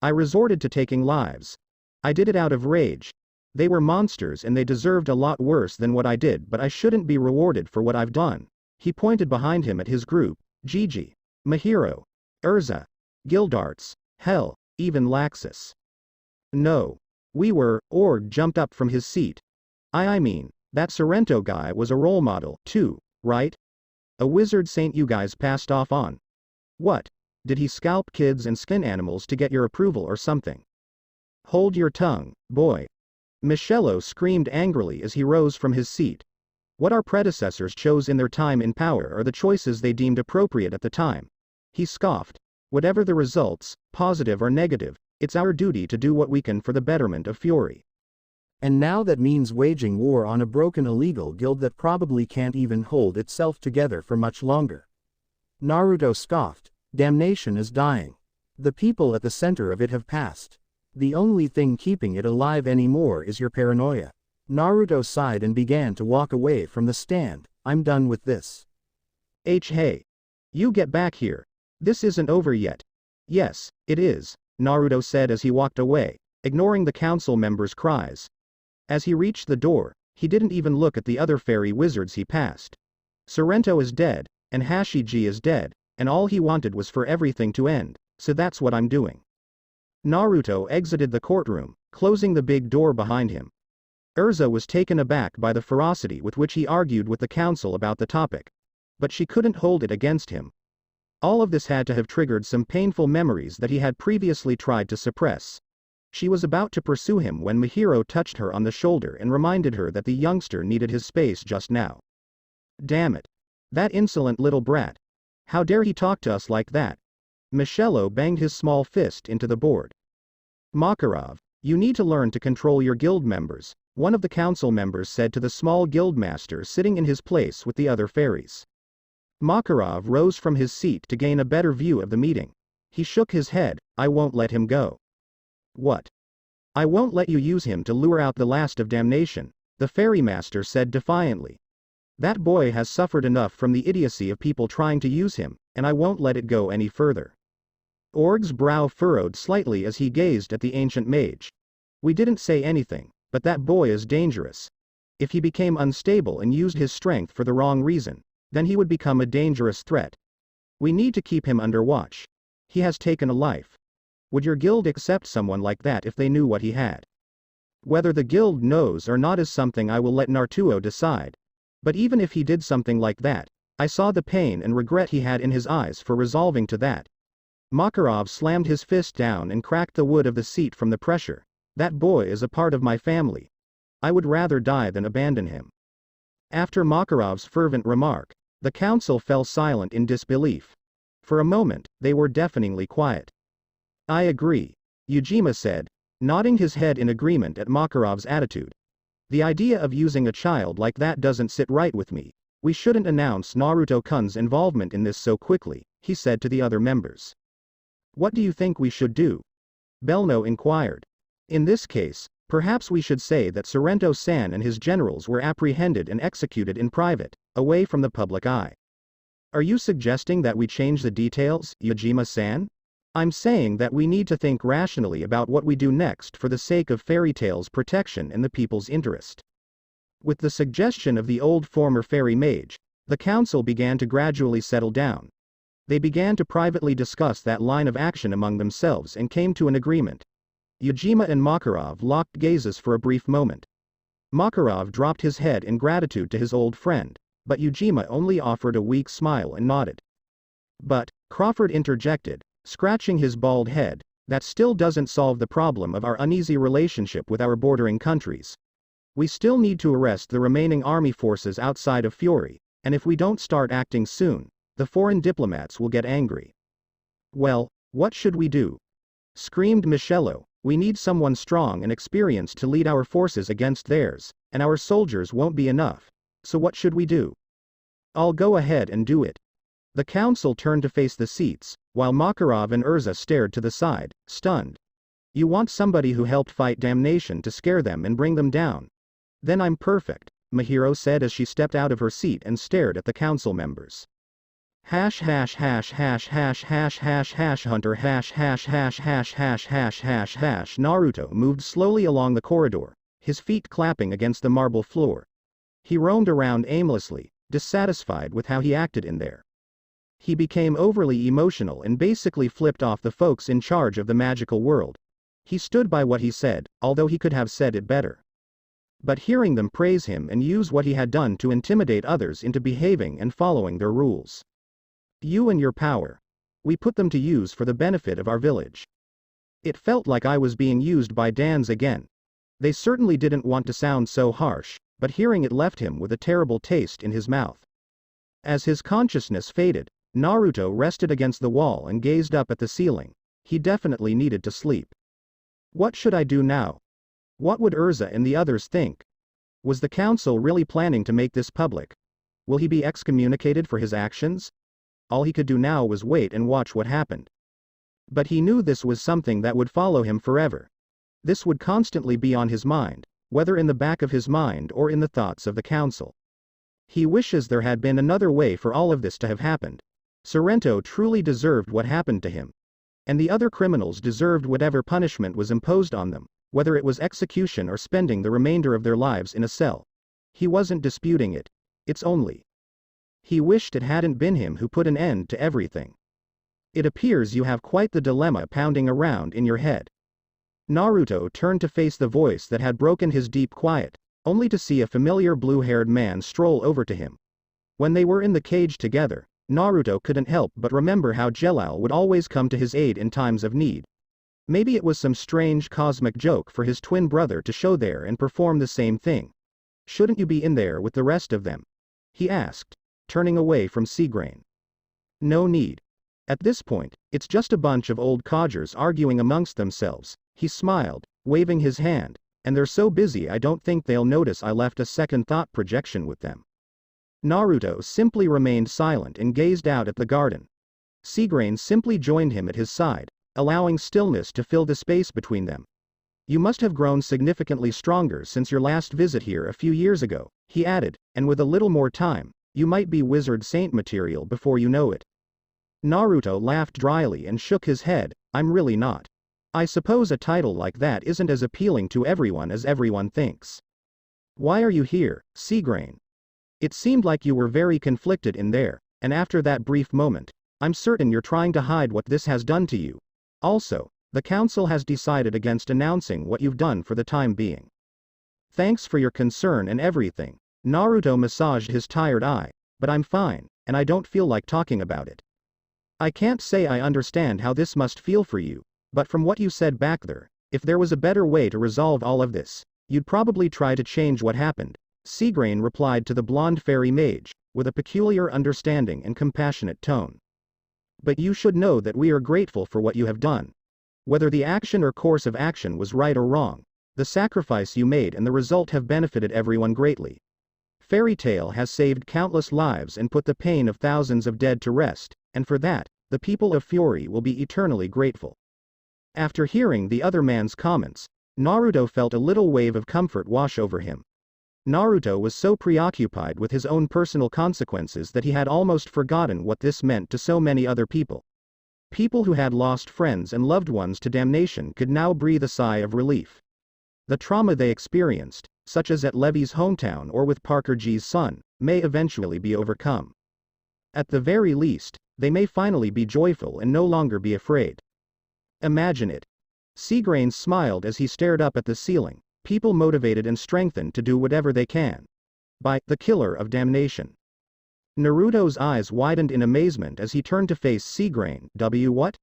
I resorted to taking lives. I did it out of rage. They were monsters and they deserved a lot worse than what I did, but I shouldn't be rewarded for what I've done. He pointed behind him at his group, Gigi, Mahiro, Urza, Gildarts, hell, even Laxus. No. We were. Org jumped up from his seat. I mean, that Sorrento guy was a role model, too, right? A wizard saint you guys passed off on. What? Did he scalp kids and skin animals to get your approval or something? Hold your tongue, boy. Michello screamed angrily as he rose from his seat. What our predecessors chose in their time in power are the choices they deemed appropriate at the time. He scoffed. Whatever the results, positive or negative, it's our duty to do what we can for the betterment of Fury. And now that means waging war on a broken illegal guild that probably can't even hold itself together for much longer. Naruto scoffed. Damnation is dying. The people at the center of it have passed. The only thing keeping it alive anymore is your paranoia. Naruto sighed and began to walk away from the stand. I'm done with this. Hey. You get back here. This isn't over yet. Yes, it is, Naruto said as he walked away, ignoring the council members' cries. As he reached the door, he didn't even look at the other fairy wizards he passed. Sorrento is dead, and Hashigi is dead, and all he wanted was for everything to end, so that's what I'm doing. Naruto exited the courtroom, closing the big door behind him. Urza was taken aback by the ferocity with which he argued with the council about the topic. But she couldn't hold it against him. All of this had to have triggered some painful memories that he had previously tried to suppress. She was about to pursue him when Mahiro touched her on the shoulder and reminded her that the youngster needed his space just now. Damn it. That insolent little brat. How dare he talk to us like that? Michello banged his small fist into the board. Makarov, you need to learn to control your guild members, one of the council members said to the small guildmaster sitting in his place with the other fairies. Makarov rose from his seat to gain a better view of the meeting. He shook his head. I won't let him go. What? I won't let you use him to lure out the last of Damnation, the fairy master said defiantly. That boy has suffered enough from the idiocy of people trying to use him, and I won't let it go any further. Org's brow furrowed slightly as he gazed at the ancient mage. We didn't say anything, but that boy is dangerous. If he became unstable and used his strength for the wrong reason, then he would become a dangerous threat. We need to keep him under watch. He has taken a life. Would your guild accept someone like that if they knew what he had? Whether the guild knows or not is something I will let Naruto decide. But even if he did something like that, I saw the pain and regret he had in his eyes for resolving to that. Makarov slammed his fist down and cracked the wood of the seat from the pressure. That boy is a part of my family. I would rather die than abandon him. After Makarov's fervent remark, the council fell silent in disbelief. For a moment, they were deafeningly quiet. I agree, Ujima said, nodding his head in agreement at Makarov's attitude. The idea of using a child like that doesn't sit right with me. We shouldn't announce Naruto-kun's involvement in this so quickly, he said to the other members. What do you think we should do? Belno inquired. In this case, perhaps we should say that Sorrento-san and his generals were apprehended and executed in private, away from the public eye. Are you suggesting that we change the details, Ujima-san? I'm saying that we need to think rationally about what we do next for the sake of fairy tales' protection and the people's interest. With the suggestion of the old former fairy mage, the council began to gradually settle down. They began to privately discuss that line of action among themselves and came to an agreement. Ujima and Makarov locked gazes for a brief moment. Makarov dropped his head in gratitude to his old friend, but Ujima only offered a weak smile and nodded. But, Crawford interjected, scratching his bald head, that still doesn't solve the problem of our uneasy relationship with our bordering countries. We still need to arrest the remaining army forces outside of Fury, and if we don't start acting soon, the foreign diplomats will get angry. Well, what should we do? Screamed Michello, We need someone strong and experienced to lead our forces against theirs, and our soldiers won't be enough. So what should we do? I'll go ahead and do it. The council turned to face the seats, while Makarov and Urza stared to the side, stunned. You want somebody who helped fight Damnation to scare them and bring them down? Then I'm perfect, Mahiro said as she stepped out of her seat and stared at the council members. Hash hash hash hash hash hash hash hash hunter hash hash hash hash hash hash hash hash. Naruto moved slowly along the corridor, his feet clapping against the marble floor. He roamed around aimlessly, dissatisfied with how he acted in there. He became overly emotional and basically flipped off the folks in charge of the magical world. He stood by what he said, although he could have said it better. But hearing them praise him and use what he had done to intimidate others into behaving and following their rules. You and your power. We put them to use for the benefit of our village. It felt like I was being used by Dans again. They certainly didn't want to sound so harsh, but hearing it left him with a terrible taste in his mouth. As his consciousness faded, Naruto rested against the wall and gazed up at the ceiling. He definitely needed to sleep. What should I do now? What would Urza and the others think? Was the council really planning to make this public? Will he be excommunicated for his actions? All he could do now was wait and watch what happened. But he knew this was something that would follow him forever. This would constantly be on his mind, whether in the back of his mind or in the thoughts of the council. He wishes there had been another way for all of this to have happened. Sorrento truly deserved what happened to him. And the other criminals deserved whatever punishment was imposed on them, whether it was execution or spending the remainder of their lives in a cell. He wasn't disputing it. It's only. He wished it hadn't been him who put an end to everything. It appears you have quite the dilemma pounding around in your head. Naruto turned to face the voice that had broken his deep quiet, only to see a familiar blue-haired man stroll over to him. When they were in the cage together, Naruto couldn't help but remember how Jelal would always come to his aid in times of need. Maybe it was some strange cosmic joke for his twin brother to show there and perform the same thing. Shouldn't you be in there with the rest of them? He asked, turning away from Seagrain. No need. At this point, it's just a bunch of old codgers arguing amongst themselves, he smiled, waving his hand, and they're so busy I don't think they'll notice I left a second thought projection with them. Naruto simply remained silent and gazed out at the garden. Seagrain simply joined him at his side, allowing stillness to fill the space between them. You must have grown significantly stronger since your last visit here a few years ago, he added, and with a little more time, you might be wizard saint material before you know it. Naruto laughed dryly and shook his head. I'm really not. I suppose a title like that isn't as appealing to everyone as everyone thinks. Why are you here, Seagrain? It seemed like you were very conflicted in there, and after that brief moment, I'm certain you're trying to hide what this has done to you. Also, the council has decided against announcing what you've done for the time being. Thanks for your concern and everything. Naruto massaged his tired eye, but I'm fine, and I don't feel like talking about it. I can't say I understand how this must feel for you, but from what you said back there, if there was a better way to resolve all of this, you'd probably try to change what happened. Seagrain replied to the blonde fairy mage, with a peculiar understanding and compassionate tone. But you should know that we are grateful for what you have done. Whether the action or course of action was right or wrong, the sacrifice you made and the result have benefited everyone greatly. Fairy Tail has saved countless lives and put the pain of thousands of dead to rest, and for that, the people of Fury will be eternally grateful. After hearing the other man's comments, Naruto felt a little wave of comfort wash over him. Naruto was so preoccupied with his own personal consequences that he had almost forgotten what this meant to so many other people. People who had lost friends and loved ones to damnation could now breathe a sigh of relief. The trauma they experienced, such as at Levy's hometown or with Parker G's son, may eventually be overcome. At the very least, they may finally be joyful and no longer be afraid. Imagine it. Seagrain smiled as he stared up at the ceiling. People motivated and strengthened to do whatever they can. By the killer of damnation. Naruto's eyes widened in amazement as he turned to face Seagrain. What?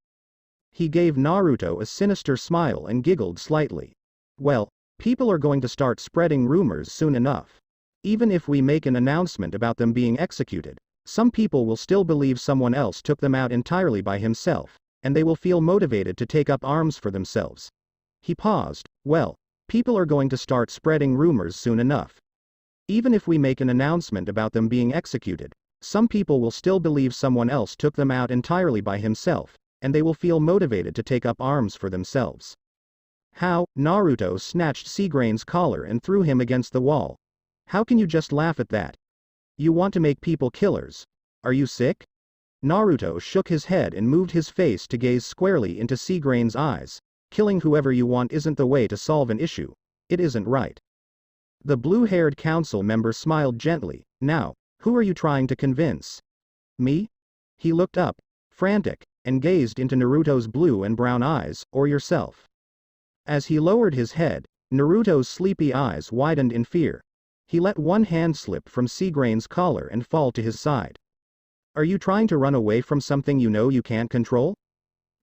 He gave Naruto a sinister smile and giggled slightly. Well, people are going to start spreading rumors soon enough. Even if we make an announcement about them being executed, some people will still believe someone else took them out entirely by himself, and they will feel motivated to take up arms for themselves. He paused. Well, people are going to start spreading rumors soon enough. Even if we make an announcement about them being executed, some people will still believe someone else took them out entirely by himself, and they will feel motivated to take up arms for themselves. How? Naruto snatched Seagrain's collar and threw him against the wall. How can you just laugh at that? You want to make people killers? Are you sick? Naruto shook his head and moved his face to gaze squarely into Seagrain's eyes. Killing whoever you want isn't the way to solve an issue. It isn't right. The blue-haired council member smiled gently. Now, who are you trying to convince? Me? He looked up, frantic, and gazed into Naruto's blue and brown eyes, or yourself. As he lowered his head, Naruto's sleepy eyes widened in fear. He let one hand slip from Seagrain's collar and fall to his side. Are you trying to run away from something you know you can't control?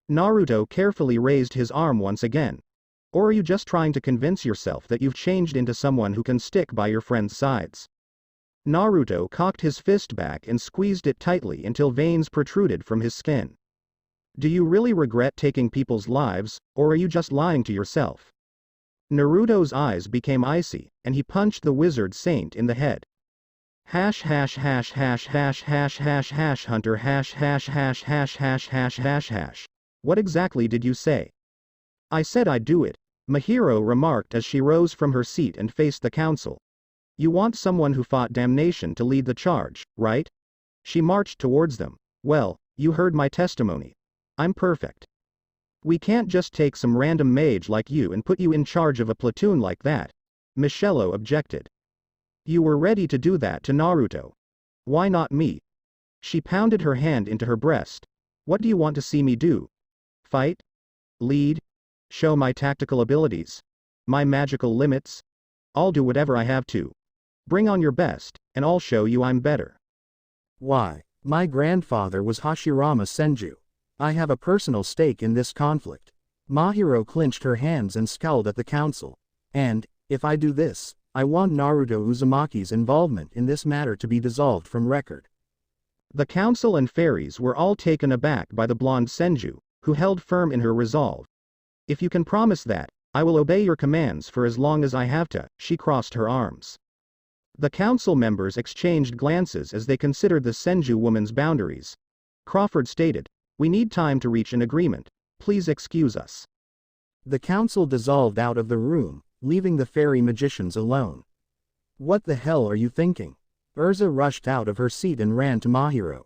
Naruto carefully raised his arm once again. Or are you just trying to convince yourself that you've changed into someone who can stick by your friend's sides? Naruto cocked his fist back and squeezed it tightly until veins protruded from his skin. Do you really regret taking people's lives, or are you just lying to yourself? Naruto's eyes became icy, and he punched the wizard saint in the head. Hash hash hash hash hash hash hash hash hunter hash hash hash hash hash hash hash hash. What exactly did you say? I said I'd do it, Mahiro remarked as she rose from her seat and faced the council. You want someone who fought Damnation to lead the charge, right? She marched towards them. Well, you heard my testimony. I'm perfect. We can't just take some random mage like you and put you in charge of a platoon like that. Michello objected. You were ready to do that to Naruto. Why not me? She pounded her hand into her breast. What do you want to see me do? Fight? Lead? Show my tactical abilities? My magical limits? I'll do whatever I have to. Bring on your best, and I'll show you I'm better. Why, my grandfather was Hashirama Senju. I have a personal stake in this conflict. Mahiro clenched her hands and scowled at the council. And, if I do this, I want Naruto Uzumaki's involvement in this matter to be dissolved from record. The council and fairies were all taken aback by the blonde Senju, who held firm in her resolve. If you can promise that, I will obey your commands for as long as I have to. She crossed her arms. The council members exchanged glances as they considered the Senju woman's boundaries. Crawford stated, we need time to reach an agreement. Please excuse us. The council dissolved out of the room, leaving the fairy magicians alone. What the hell are you thinking? Urza rushed out of her seat and ran to Mahiro.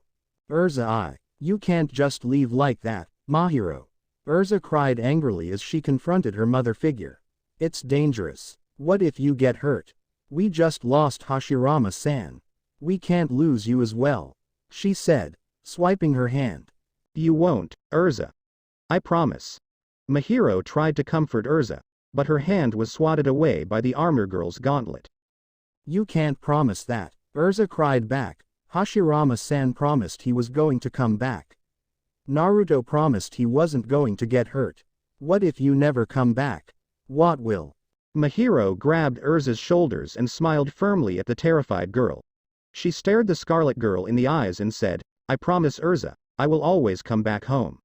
Urza, you can't just leave like that, Mahiro. Urza cried angrily as she confronted her mother figure. It's dangerous. What if you get hurt? We just lost Hashirama-san. We can't lose you as well, she said, swiping her hand. You won't, Urza. I promise. Mahiro tried to comfort Urza, but her hand was swatted away by the armor girl's gauntlet. You can't promise that, Urza cried back. Hashirama-san promised he was going to come back. Naruto promised he wasn't going to get hurt. What if you never come back? What will? Mahiro grabbed Urza's shoulders and smiled firmly at the terrified girl. She stared the Scarlet Girl in the eyes and said, I promise Urza, I will always come back home.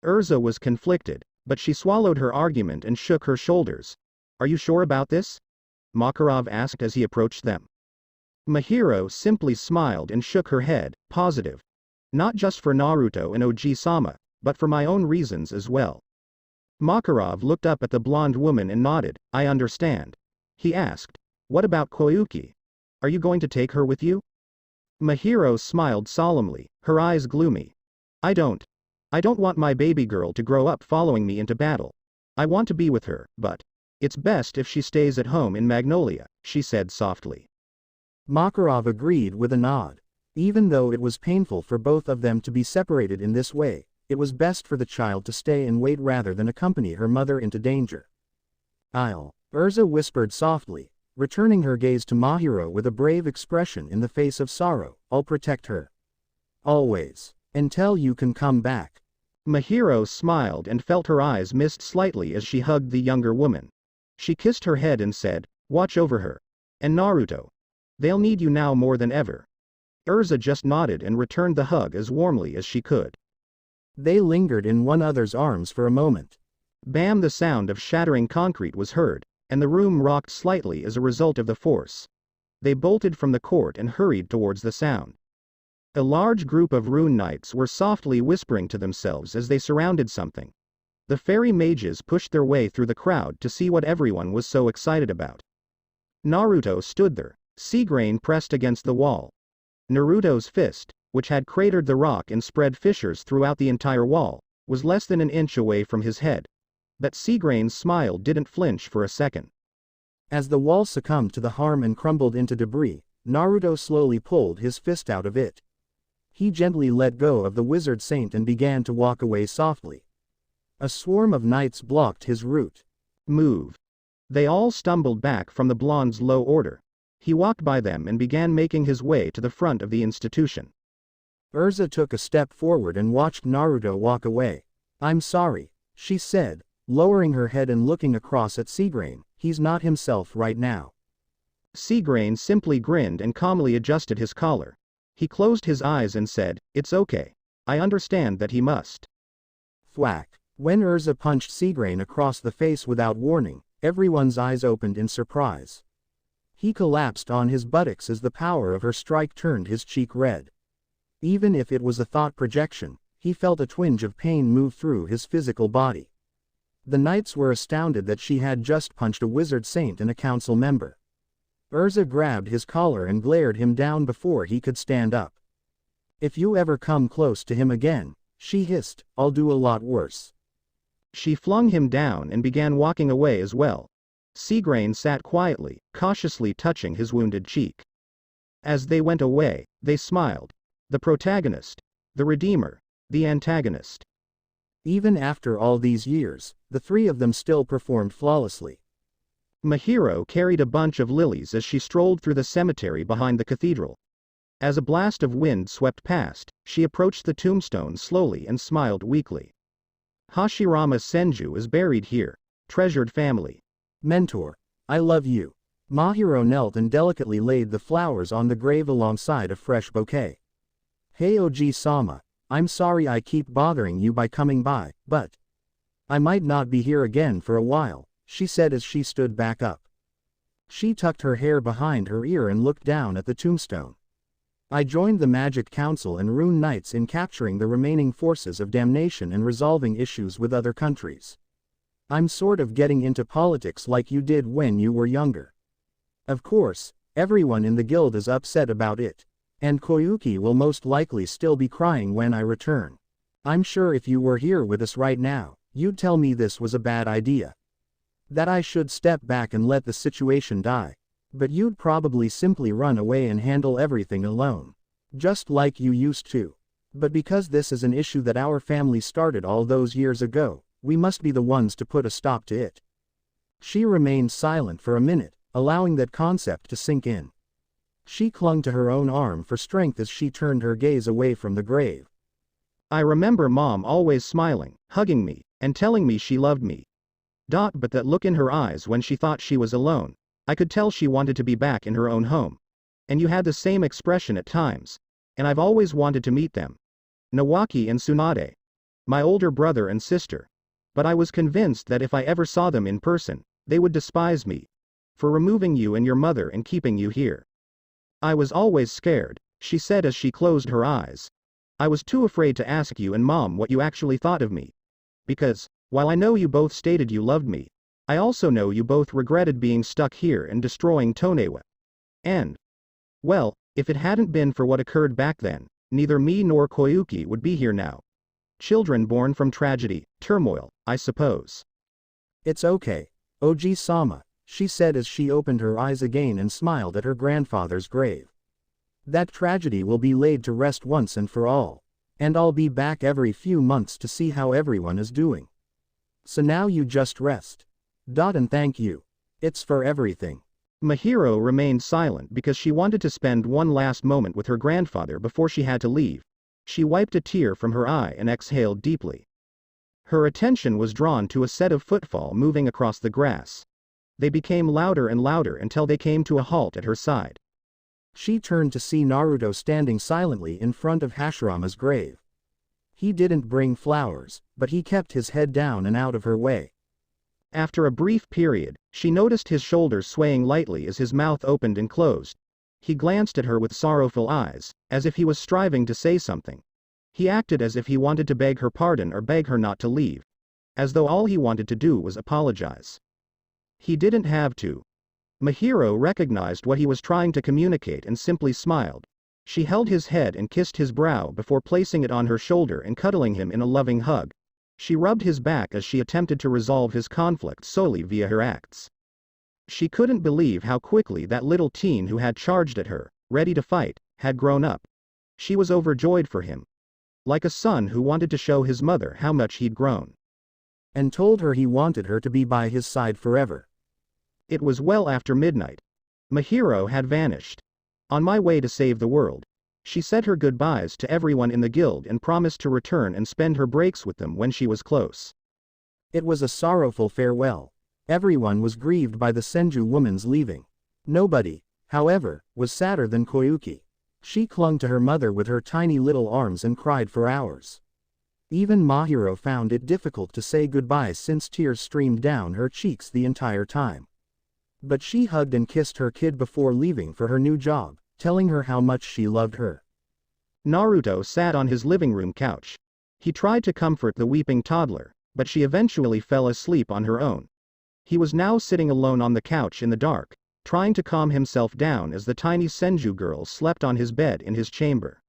Urza was conflicted, but she swallowed her argument and shook her shoulders. Are you sure about this? Makarov asked as he approached them. Mahiro simply smiled and shook her head, positive. Not just for Naruto and Oji-sama, but for my own reasons as well. Makarov looked up at the blonde woman and nodded. I understand. He asked, what about Koyuki? Are you going to take her with you? Mahiro smiled solemnly, her eyes gloomy. I don't want my baby girl to grow up following me into battle. I want to be with her, but it's best if she stays at home in Magnolia, she said softly. Makarov agreed with a nod. Even though it was painful for both of them to be separated in this way, it was best for the child to stay and wait rather than accompany her mother into danger. Urza whispered softly, returning her gaze to Mahiro with a brave expression in the face of sorrow. I'll protect her. Always. Until you can come back. Mahiro smiled and felt her eyes mist slightly as she hugged the younger woman. She kissed her head and said, watch over her. And Naruto. They'll need you now more than ever. Urza just nodded and returned the hug as warmly as she could. They lingered in one another's arms for a moment. Bam! The sound of shattering concrete was heard, and the room rocked slightly as a result of the force. They bolted from the court and hurried towards the sound. A large group of rune knights were softly whispering to themselves as they surrounded something. The fairy mages pushed their way through the crowd to see what everyone was so excited about. Naruto stood there, Seagrain pressed against the wall. Naruto's fist, which had cratered the rock and spread fissures throughout the entire wall, was less than an inch away from his head. But Seagrain's smile didn't flinch for a second. As the wall succumbed to the harm and crumbled into debris, Naruto slowly pulled his fist out of it. He gently let go of the wizard saint and began to walk away softly. A swarm of knights blocked his route. Move. They all stumbled back from the blonde's low order. He walked by them and began making his way to the front of the institution. Urza took a step forward and watched Naruto walk away. "I'm sorry," she said, lowering her head and looking across at Seagrain. "He's not himself right now." Seagrain simply grinned and calmly adjusted his collar. He closed his eyes and said, "It's okay. I understand that he must." Thwack. When Urza punched Seagrain across the face without warning, everyone's eyes opened in surprise. He collapsed on his buttocks as the power of her strike turned his cheek red. Even if it was a thought projection, he felt a twinge of pain move through his physical body. The knights were astounded that she had just punched a wizard saint and a council member. Urza grabbed his collar and glared him down before he could stand up. "If you ever come close to him again," she hissed, "I'll do a lot worse." She flung him down and began walking away as well. Seagrain sat quietly, cautiously touching his wounded cheek. As they went away, they smiled. The protagonist, the redeemer, the antagonist. Even after all these years, the three of them still performed flawlessly. Mahiro carried a bunch of lilies as she strolled through the cemetery behind the cathedral. As a blast of wind swept past, she approached the tombstone slowly and smiled weakly. Hashirama Senju is buried here, treasured family. "Mentor, I love you." Mahiro knelt and delicately laid the flowers on the grave alongside a fresh bouquet. "Hey Oji-sama, I'm sorry I keep bothering you by coming by, but I might not be here again for a while," she said as she stood back up. She tucked her hair behind her ear and looked down at the tombstone. "I joined the Magic Council and Rune Knights in capturing the remaining forces of Damnation and resolving issues with other countries. I'm sort of getting into politics like you did when you were younger. Of course, everyone in the guild is upset about it. And Koyuki will most likely still be crying when I return. I'm sure if you were here with us right now, you'd tell me this was a bad idea. That I should step back and let the situation die. But you'd probably simply run away and handle everything alone. Just like you used to. But because this is an issue that our family started all those years ago, we must be the ones to put a stop to it." She remained silent for a minute, allowing that concept to sink in. She clung to her own arm for strength as she turned her gaze away from the grave. "I remember Mom always smiling, hugging me, and telling me she loved me. But that look in her eyes when she thought she was alone, I could tell she wanted to be back in her own home. And you had the same expression at times. And I've always wanted to meet them. Nawaki and Tsunade. My older brother and sister. But I was convinced that if I ever saw them in person, they would despise me. For removing you and your mother and keeping you here. I was always scared," she said as she closed her eyes. "I was too afraid to ask you and Mom what you actually thought of me. Because, while I know you both stated you loved me, I also know you both regretted being stuck here and destroying Tonewa. And, well, if it hadn't been for what occurred back then, neither me nor Koyuki would be here now. Children born from tragedy, turmoil, I suppose." "It's okay, Oji-sama," she said as she opened her eyes again and smiled at her grandfather's grave. "That tragedy will be laid to rest once and for all. And I'll be back every few months to see how everyone is doing. So now you just rest. And thank you. It's for everything." Mahiro remained silent because she wanted to spend one last moment with her grandfather before she had to leave. She wiped a tear from her eye and exhaled deeply. Her attention was drawn to a set of footfall moving across the grass. They became louder and louder until they came to a halt at her side. She turned to see Naruto standing silently in front of Hashirama's grave. He didn't bring flowers, but he kept his head down and out of her way. After a brief period, she noticed his shoulders swaying lightly as his mouth opened and closed. He glanced at her with sorrowful eyes, as if he was striving to say something. He acted as if he wanted to beg her pardon or beg her not to leave. As though all he wanted to do was apologize. He didn't have to. Mahiro recognized what he was trying to communicate and simply smiled. She held his head and kissed his brow before placing it on her shoulder and cuddling him in a loving hug. She rubbed his back as she attempted to resolve his conflict solely via her acts. She couldn't believe how quickly that little teen who had charged at her, ready to fight, had grown up. She was overjoyed for him. Like a son who wanted to show his mother how much he'd grown. And told her he wanted her to be by his side forever. It was well after midnight. Mahiro had vanished. On my way to save the world. She said her goodbyes to everyone in the guild and promised to return and spend her breaks with them when she was close. It was a sorrowful farewell. Everyone was grieved by the Senju woman's leaving. Nobody, however, was sadder than Koyuki. She clung to her mother with her tiny little arms and cried for hours. Even Mahiro found it difficult to say goodbye since tears streamed down her cheeks the entire time. But she hugged and kissed her kid before leaving for her new job, telling her how much she loved her. Naruto sat on his living room couch. He tried to comfort the weeping toddler, but she eventually fell asleep on her own. He was now sitting alone on the couch in the dark, trying to calm himself down as the tiny Senju girl slept on his bed in his chamber.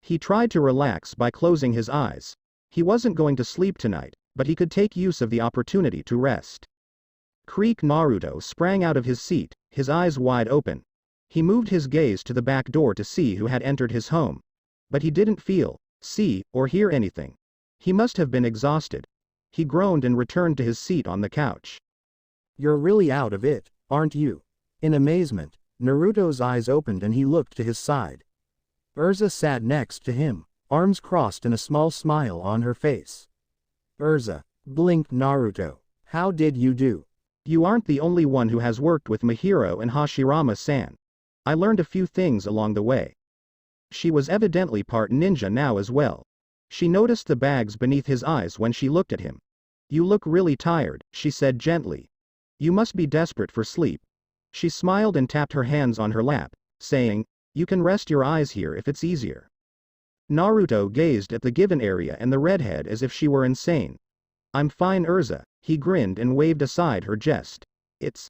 He tried to relax by closing his eyes. He wasn't going to sleep tonight, but he could take use of the opportunity to rest. Creak! Naruto sprang out of his seat, his eyes wide open. He moved his gaze to the back door to see who had entered his home. But he didn't feel, see, or hear anything. He must have been exhausted. He groaned and returned to his seat on the couch. You're really out of it, aren't you? In amazement, Naruto's eyes opened and he looked to his side. Urza sat next to him, arms crossed and a small smile on her face. Urza, blinked Naruto. How did you do? You aren't the only one who has worked with Mahiro and Hashirama-san. I learned a few things along the way. She was evidently part ninja now as well. She noticed the bags beneath his eyes when she looked at him. You look really tired, she said gently. You must be desperate for sleep. She smiled and tapped her hands on her lap, saying, you can rest your eyes here if it's easier. Naruto gazed at the given area and the redhead as if she were insane. I'm fine, Urza, he grinned and waved aside her jest. It's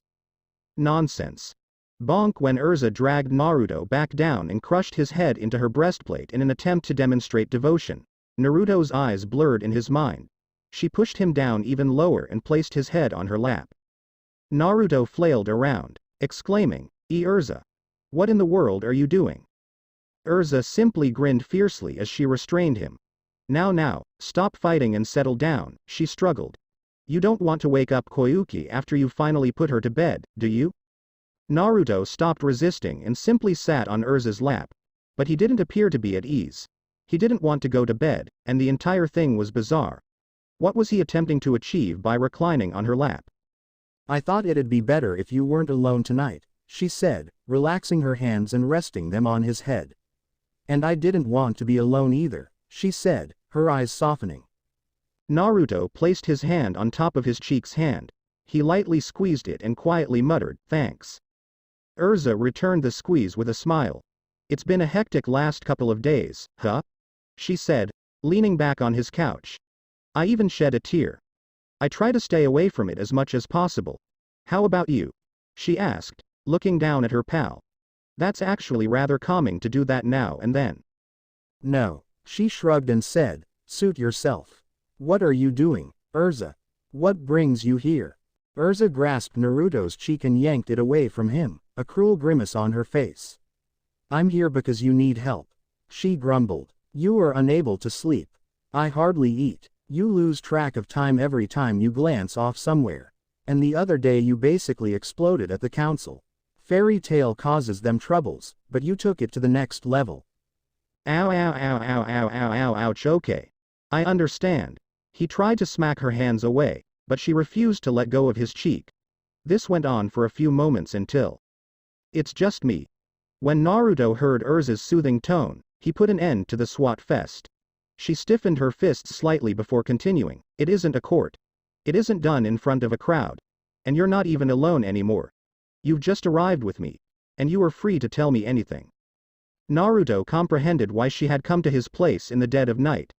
nonsense. Bonk when Urza dragged Naruto back down and crushed his head into her breastplate in an attempt to demonstrate devotion. Naruto's eyes blurred in his mind. She pushed him down even lower and placed his head on her lap. Naruto flailed around, exclaiming, Urza. What in the world are you doing? Urza simply grinned fiercely as she restrained him. Now, stop fighting and settle down, she struggled. You don't want to wake up Koyuki after you finally put her to bed, do you? Naruto stopped resisting and simply sat on Urza's lap. But he didn't appear to be at ease. He didn't want to go to bed, and the entire thing was bizarre. What was he attempting to achieve by reclining on her lap? I thought it'd be better if you weren't alone tonight, she said, relaxing her hands and resting them on his head. And I didn't want to be alone either, she said, her eyes softening. Naruto placed his hand on top of his cheek's hand. He lightly squeezed it and quietly muttered, thanks. Urza returned the squeeze with a smile. It's been a hectic last couple of days, huh? She said, leaning back on his couch. I even shed a tear. I try to stay away from it as much as possible. How about you? She asked, looking down at her pal. That's actually rather calming to do that now and then. No, she shrugged and said, suit yourself. What are you doing, Urza? What brings you here? Urza grasped Naruto's cheek and yanked it away from him, a cruel grimace on her face. I'm here because you need help. She grumbled. You are unable to sleep. I hardly eat. You lose track of time every time you glance off somewhere. And the other day you basically exploded at the council. Fairy tale causes them troubles, but you took it to the next level. Ow ow ow ow ow ow ow ouch okay. I understand. He tried to smack her hands away, but she refused to let go of his cheek. This went on for a few moments until... It's just me. When Naruto heard Urza's soothing tone, he put an end to the swat fest. She stiffened her fists slightly before continuing, it isn't a court. It isn't done in front of a crowd. And you're not even alone anymore. You've just arrived with me. And you are free to tell me anything. Naruto comprehended why she had come to his place in the dead of night.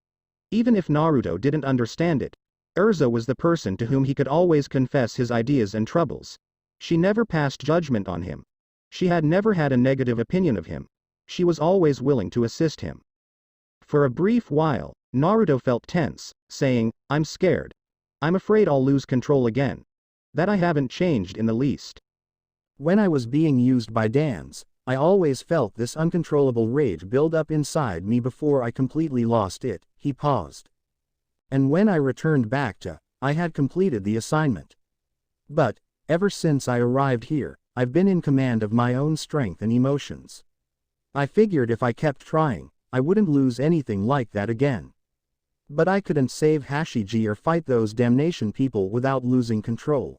Even if Naruto didn't understand it, Erza was the person to whom he could always confess his ideas and troubles. She never passed judgment on him. She had never had a negative opinion of him. She was always willing to assist him. For a brief while, Naruto felt tense, saying, "I'm scared. I'm afraid I'll lose control again. That I haven't changed in the least." When I was being used by Dans, I always felt this uncontrollable rage build up inside me before I completely lost it. He paused. And when I returned back to, I had completed the assignment. But, ever since I arrived here, I've been in command of my own strength and emotions. I figured if I kept trying, I wouldn't lose anything like that again. But I couldn't save Hashigi or fight those damnation people without losing control.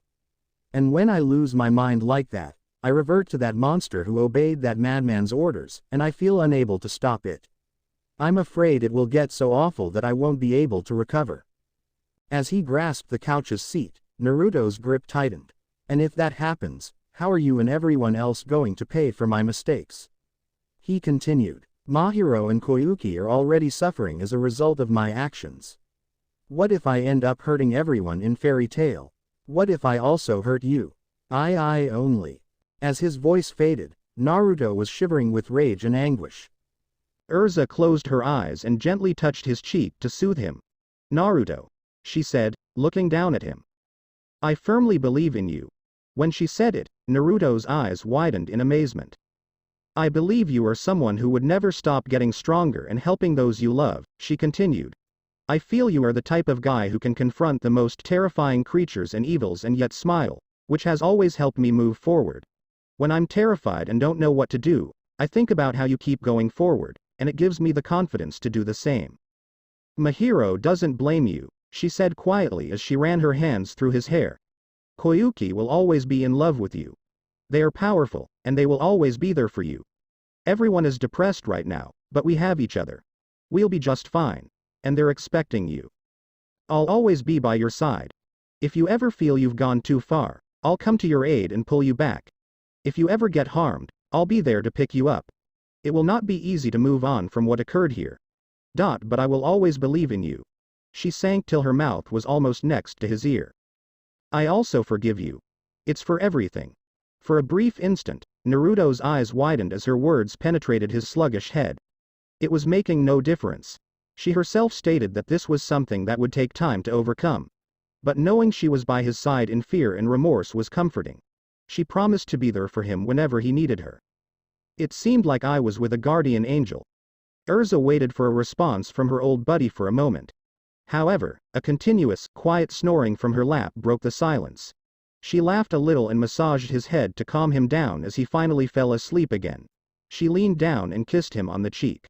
And when I lose my mind like that, I revert to that monster who obeyed that madman's orders, and I feel unable to stop it. I'm afraid it will get so awful that I won't be able to recover. As he grasped the couch's seat, Naruto's grip tightened. And if that happens, how are you and everyone else going to pay for my mistakes? He continued. Mahiro and Koyuki are already suffering as a result of my actions. What if I end up hurting everyone in Fairy Tail? What if I also hurt you? I only. As his voice faded, Naruto was shivering with rage and anguish. Erza closed her eyes and gently touched his cheek to soothe him. "Naruto," she said, looking down at him. "I firmly believe in you." When she said it, Naruto's eyes widened in amazement. "I believe you are someone who would never stop getting stronger and helping those you love," she continued. "I feel you are the type of guy who can confront the most terrifying creatures and evils and yet smile, which has always helped me move forward. When I'm terrified and don't know what to do, I think about how you keep going forward, and it gives me the confidence to do the same." "Mahiro doesn't blame you," she said quietly as she ran her hands through his hair. "Koyuki will always be in love with you. They are powerful, and they will always be there for you. Everyone is depressed right now, but we have each other. We'll be just fine. And they're expecting you. I'll always be by your side. If you ever feel you've gone too far, I'll come to your aid and pull you back. If you ever get harmed, I'll be there to pick you up. It will not be easy to move on from what occurred here. But I will always believe in you." She sank till her mouth was almost next to his ear. "I also forgive you. It's for everything." For a brief instant, Naruto's eyes widened as her words penetrated his sluggish head. It was making no difference. She herself stated that this was something that would take time to overcome. But knowing she was by his side in fear and remorse was comforting. She promised to be there for him whenever he needed her. "It seemed like I was with a guardian angel." Erza waited for a response from her old buddy for a moment. However, a continuous, quiet snoring from her lap broke the silence. She laughed a little and massaged his head to calm him down as he finally fell asleep again. She leaned down and kissed him on the cheek.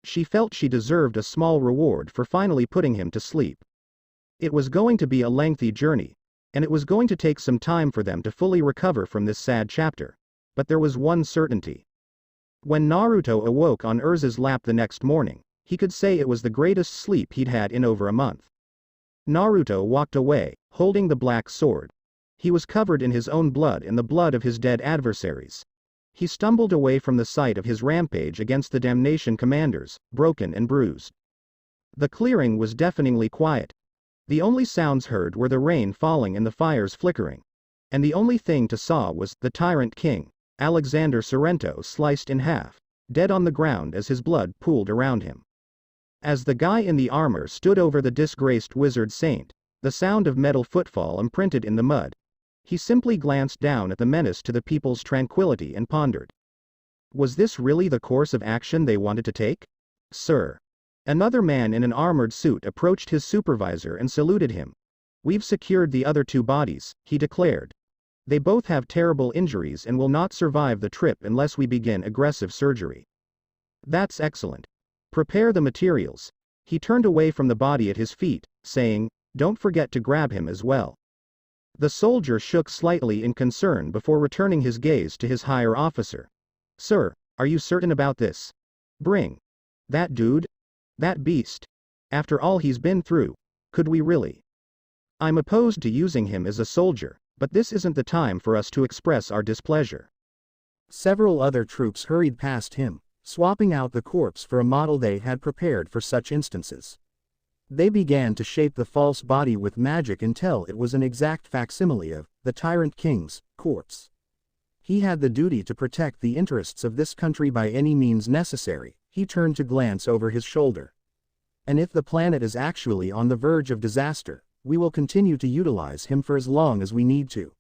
She felt she deserved a small reward for finally putting him to sleep. It was going to be a lengthy journey, and it was going to take some time for them to fully recover from this sad chapter. But there was one certainty. When Naruto awoke on Erza's lap the next morning, he could say it was the greatest sleep he'd had in over a month. Naruto walked away, holding the black sword. He was covered in his own blood and the blood of his dead adversaries. He stumbled away from the site of his rampage against the Damnation commanders, broken and bruised. The clearing was deafeningly quiet. The only sounds heard were the rain falling and the fires flickering. And the only thing to saw was the Tyrant King, Alexander Sorrento, sliced in half, dead on the ground as his blood pooled around him. As the guy in the armor stood over the disgraced wizard saint, the sound of metal footfall imprinted in the mud. He simply glanced down at the menace to the people's tranquility and pondered. Was this really the course of action they wanted to take? "Sir." Another man in an armored suit approached his supervisor and saluted him. "We've secured the other two bodies," he declared. "They both have terrible injuries and will not survive the trip unless we begin aggressive surgery." "That's excellent. Prepare the materials." He turned away from the body at his feet, saying, "Don't forget to grab him as well." The soldier shook slightly in concern before returning his gaze to his higher officer. "Sir, are you certain about this? Bring that dude? That beast? After all he's been through, could we really?" I'm opposed to using him as a soldier, but this isn't the time for us to express our displeasure. Several other troops hurried past him, swapping out the corpse for a model they had prepared for such instances. They began to shape the false body with magic until it was an exact facsimile of the Tyrant King's corpse. He had the duty to protect the interests of this country by any means necessary. He turned to glance over his shoulder. And if the planet is actually on the verge of disaster, we will continue to utilize him for as long as we need to.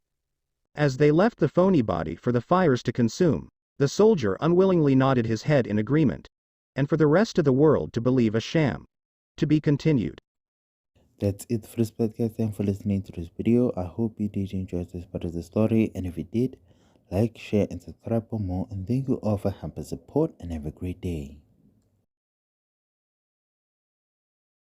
As they left the phony body for the fires to consume, the soldier unwillingly nodded his head in agreement. And for the rest of the world to believe a sham. To be continued. That's it for this podcast. Thanks for listening to this video. I hope you did enjoy this part of the story, and if you did, like, share, and subscribe for more. And thank you all for helping support, and have a great day.